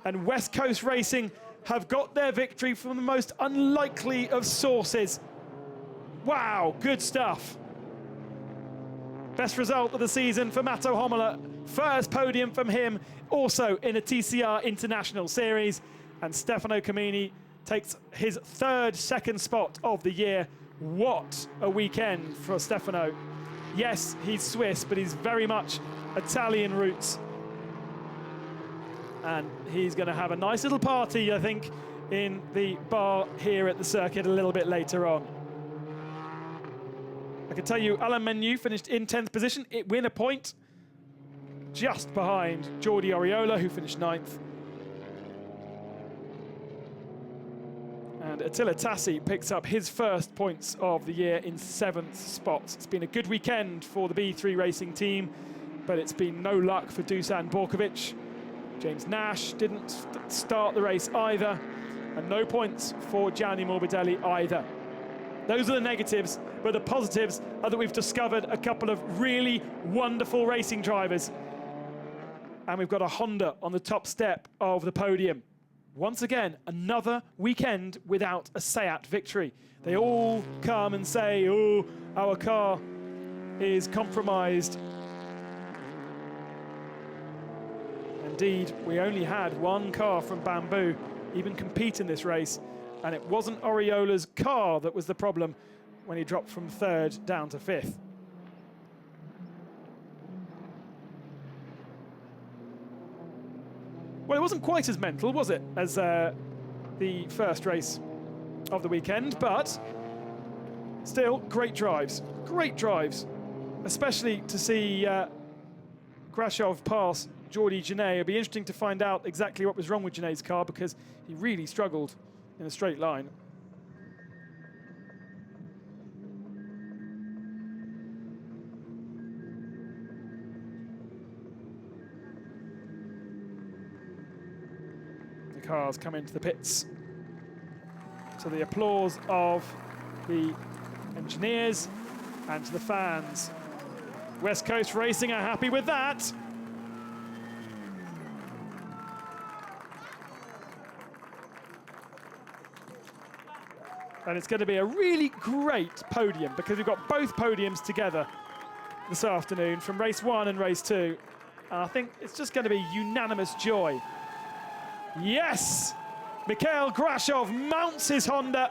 and West Coast Racing have got their victory from the most unlikely of sources. Wow, good stuff. Best result of the season for Matto Imola. First podium from him, also in a TCR International Series. And Stefano Camini takes his second spot of the year. What a weekend for Stefano. Yes, he's Swiss, but he's very much Italian roots. And he's going to have a nice little party, I think, in the bar here at the circuit a little bit later on. I can tell you, Alain Menu finished in 10th position. It win a point, just behind Jordi Oriola, who finished 9th. And Attila Tassi picks up his first points of the year in 7th spot. It's been a good weekend for the B3 Racing team, but it's been no luck for Dusan Borkovic. James Nash didn't start the race either, and no points for Gianni Morbidelli either. Those are the negatives, but the positives are that we've discovered a couple of really wonderful racing drivers, and we've got a Honda on the top step of the podium. Once again, another weekend without a Seat victory. They all come and say, oh, our car is compromised. Indeed, we only had one car from Bamboo even compete in this race, and it wasn't Oriola's car that was the problem when he dropped from third down to fifth. Well, it wasn't quite as mental, was it, as the first race of the weekend, but still, great drives, especially to see Grashov pass Jordi Genet. It'll be interesting to find out exactly what was wrong with Genet's car, because he really struggled in a straight line. The cars come into the pits to the applause of the engineers and to the fans. West Coast Racing are happy with that. And it's going to be a really great podium, because we've got both podiums together this afternoon from race 1 and race 2. And I think it's just going to be unanimous joy. Yes! Mikhail Grashov mounts his Honda.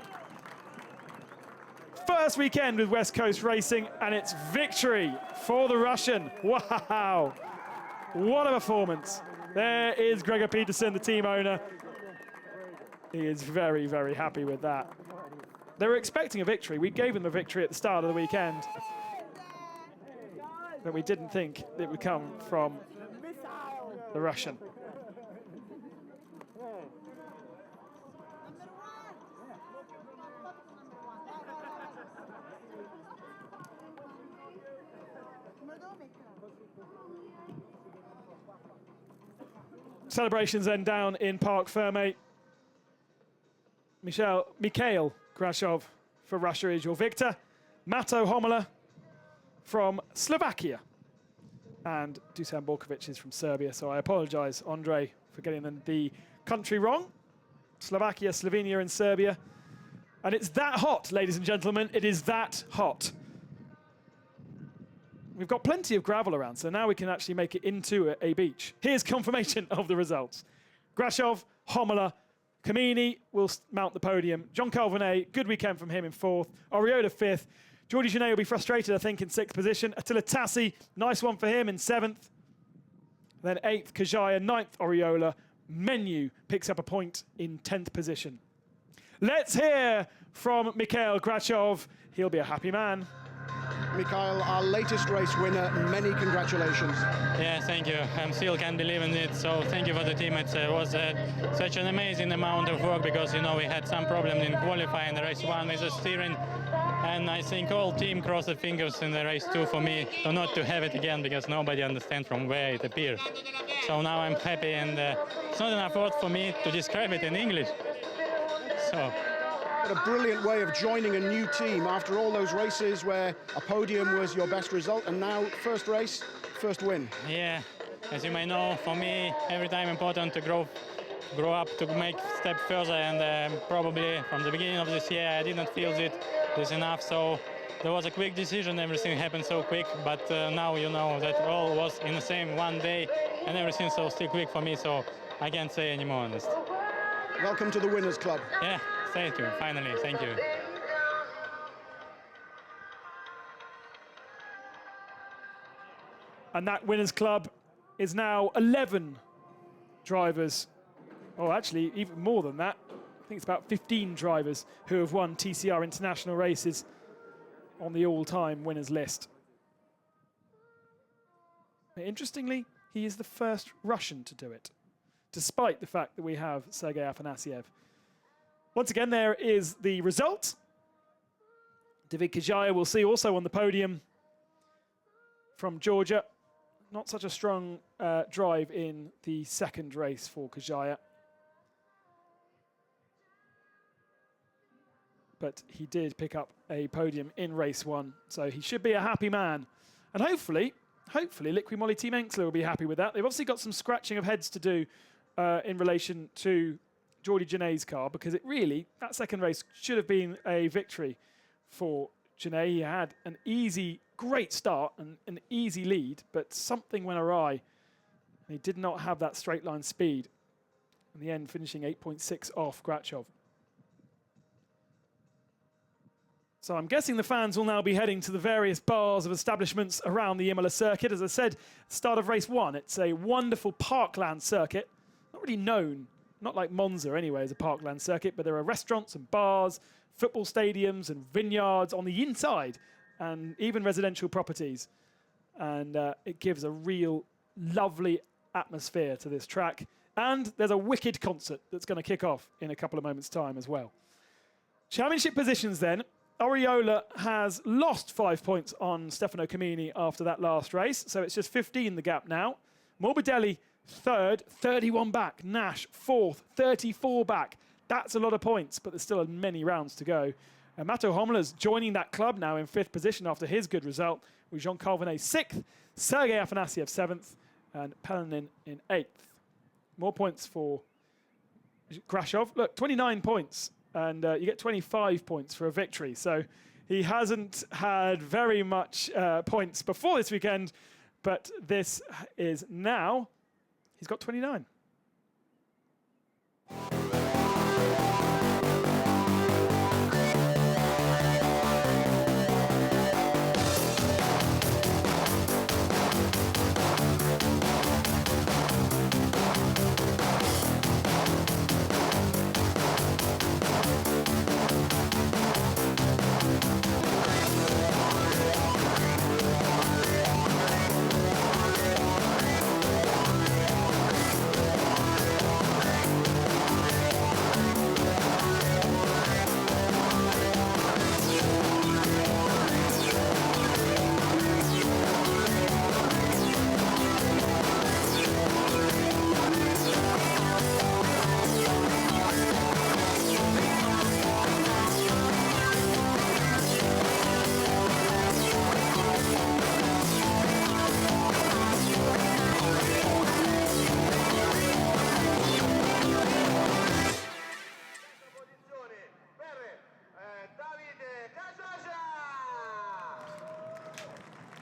First weekend with West Coast Racing, and it's victory for the Russian. Wow! What a performance. There is Gregor Peterson, the team owner. He is very, very happy with that. They were expecting a victory. We gave them a victory at the start of the weekend, but we didn't think it would come from the Russian. Celebrations then down in Parc Fermé. Mikhail Grashov for Russia is your victor. Mato Homola from Slovakia. And Dusan Borkovic is from Serbia. So I apologize, Andre, for getting the country wrong. Slovakia, Slovenia, and Serbia. And it's that hot, ladies and gentlemen. It is that hot. We've got plenty of gravel around, so now we can actually make it into a beach. Here's confirmation of the results. Grashov, Homola, Kamini will mount the podium. John Calvinet, good weekend from him in 4th. Oriola 5th. Jordi Genet will be frustrated, I think, in 6th position. Attila Tassi, nice one for him in 7th. Then 8th, Kajaya, 9th, Oriola. Menu picks up a point in 10th position. Let's hear from Mikhail Grashov. He'll be a happy man. Mikhail, our latest race winner, many congratulations. Yeah, thank you. I still can't believe in it, so thank you for the team. It was such an amazing amount of work because, you know, we had some problem in qualifying the race 1 with the steering, and I think all team crossed the fingers in the race 2 for me to not to have it again because nobody understands from where it appears. So now I'm happy, and it's not enough words for me to describe it in English. So. What a brilliant way of joining a new team after all those races where a podium was your best result, and now first race, first win. Yeah, as you may know, for me, every time important to grow up, to make step further, and probably from the beginning of this year I didn't feel this enough, so there was a quick decision, everything happened so quick, but now you know that all was in the same one day, and everything so still quick for me, so I can't say any more honest. Welcome to the Winners Club. Yeah. Thank you, finally, thank you. And that Winners Club is now 11 drivers. Oh, actually, even more than that. I think it's about 15 drivers who have won TCR international races on the all-time winners list. Interestingly, he is the first Russian to do it, despite the fact that we have Sergei Afanasyev. Once again, there is the result. David Kajaya will see also on the podium from Georgia. Not such a strong drive in the second race for Kajaya. But he did pick up a podium in race 1, so he should be a happy man. And hopefully Liqui Moly Team Enxler will be happy with that. They've obviously got some scratching of heads to do in relation to Jordi Genet's car, because it really, that second race should have been a victory for Genet. He had an easy, great start and an easy lead, but something went awry. And he did not have that straight line speed. In the end, finishing 8.6 off Grachov. So I'm guessing the fans will now be heading to the various bars of establishments around the Imola circuit. As I said, start of race 1, it's a wonderful parkland circuit, not really known. Not like Monza anyway as a parkland circuit, but there are restaurants and bars, football stadiums and vineyards on the inside, and even residential properties. And it gives a real lovely atmosphere to this track. And there's a wicked concert that's going to kick off in a couple of moments' time as well. Championship positions then. Oriola has lost 5 points on Stefano Camini after that last race, so it's just 15 the gap now. Morbidelli 3rd, 31 back. Nash 4th, 34 back. That's a lot of points, but there's still many rounds to go. And Mato Homola's joining that club now in 5th position after his good result, with Jean Calvinet 6th, Sergei Afanasyev 7th, and Pelanin in 8th. More points for Grashov. Look, 29 points, and you get 25 points for a victory. So he hasn't had very much points before this weekend, but this is now. He's got 29.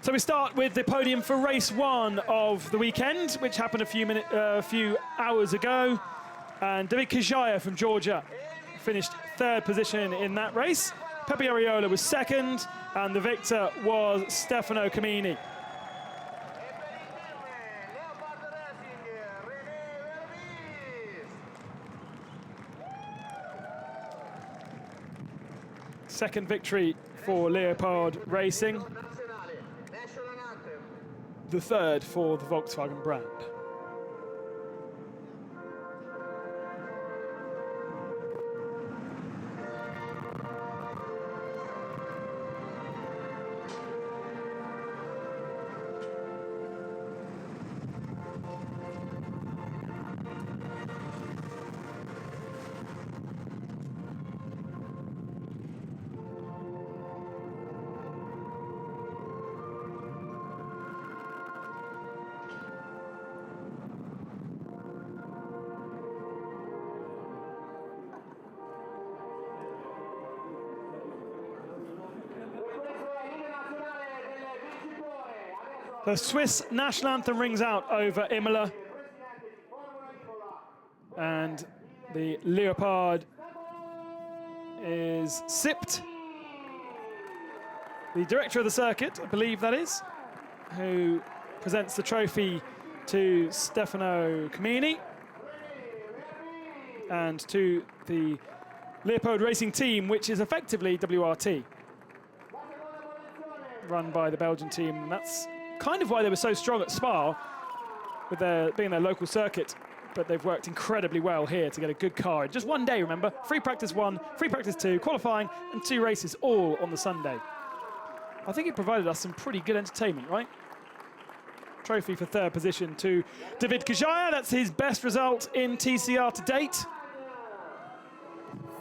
So we start with the podium for race 1 of the weekend, which happened a few hours ago. And David Kajaya from Georgia finished 3rd position in that race. Pepe Ariola was 2nd, and the victor was Stefano Camini. Second victory for Leopard Racing. The 3rd for the Volkswagen brand. The Swiss national anthem rings out over Imola, and the Leopard is sipped. The director of the circuit, I believe that is, who presents the trophy to Stefano Camini and to the Leopard Racing team, which is effectively WRT, run by the Belgian team. And that's kind of why they were so strong at Spa, with being their local circuit, but they've worked incredibly well here to get a good car. Just one day, remember, free practice 1, free practice 2, qualifying, and 2 races all on the Sunday. I think it provided us some pretty good entertainment, right? Trophy for 3rd position to David Kajaya. That's his best result in TCR to date.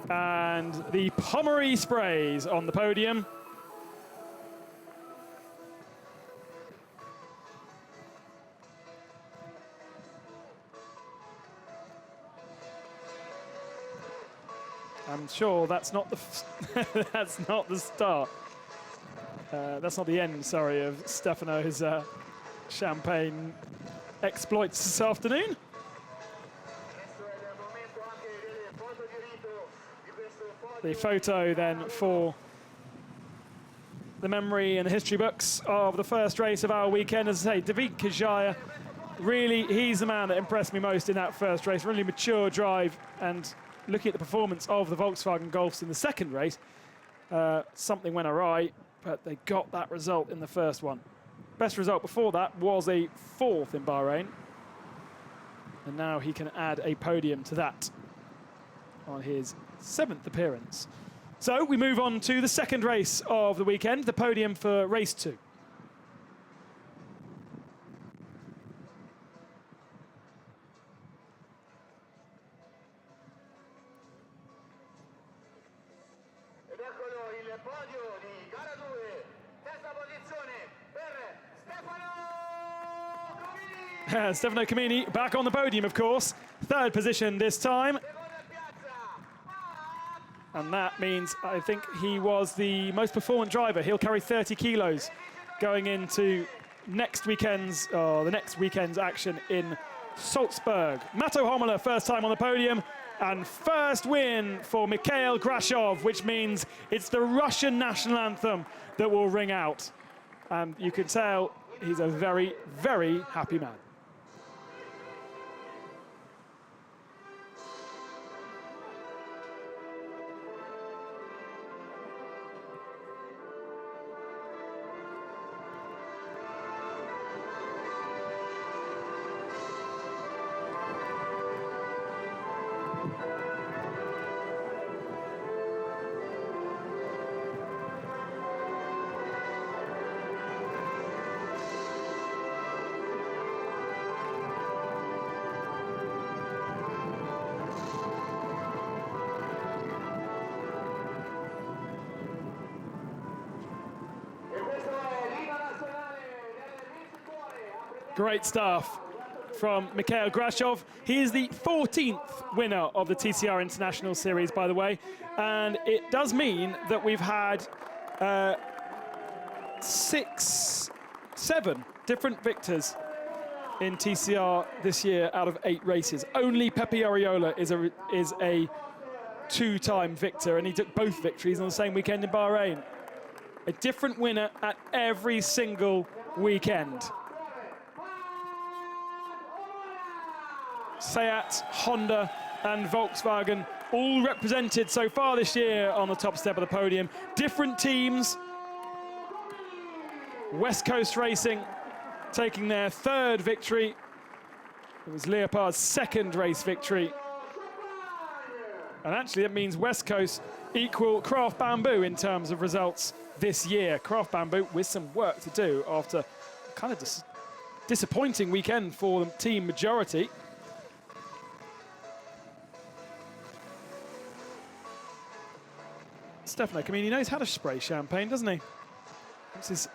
And the Pommery Sprays on the podium. I'm sure that's not the that's not the start. That's not the end, sorry, of Stefano's champagne exploits this afternoon. The photo then for the memory and the history books of the first race of our weekend. As I say, David Kajaya, really, he's the man that impressed me most in that first race. Really mature drive, and looking at the performance of the Volkswagen Golfs in the second race, something went awry, but they got that result in the first one. Best result before that was a 4th in Bahrain, and now he can add a podium to that on his 7th appearance. So we move on to the second race of the weekend, the podium for race 2. Stefano Camini back on the podium, of course. 3rd position this time. And that means I think he was the most performant driver. He'll carry 30 kilos going into the next weekend's action in Salzburg. Mato Homola, first time on the podium, and first win for Mikhail Grashov, which means it's the Russian national anthem that will ring out. And you can tell he's a very, very happy man. Great stuff from Mikhail Grashov. He is the 14th winner of the TCR International Series, by the way. And it does mean that we've had 6 7 different victors in TCR this year out of 8 races. Only Pepe Ariola is a 2-time victor, and he took both victories on the same weekend in Bahrain. A different winner at every single weekend. Seat, Honda, and Volkswagen all represented so far this year on the top step of the podium. Different teams. West Coast Racing taking their 3rd victory. It was Leopard's 2nd race victory. And actually, that means West Coast equal Craft Bamboo in terms of results this year. Craft Bamboo with some work to do after a kind of disappointing weekend for the team majority. Stefano Camini knows how to spray champagne, doesn't he? It's his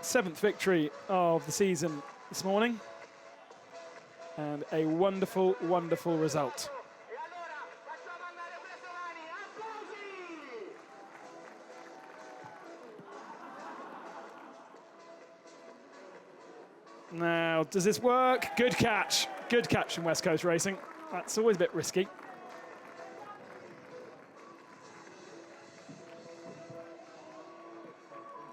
7th victory of the season this morning. And a wonderful, wonderful result. Now, does this work? Good catch. Good catch from West Coast Racing. That's always a bit risky.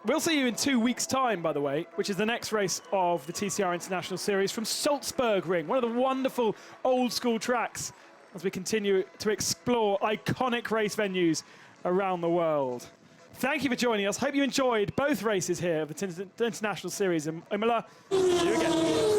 We'll see you in 2 weeks' time, by the way, which is the next race of the TCR International Series from Salzburg Ring, one of the wonderful old-school tracks as we continue to explore iconic race venues around the world. Thank you for joining us. Hope you enjoyed both races here of the International Series in Imola. See you again.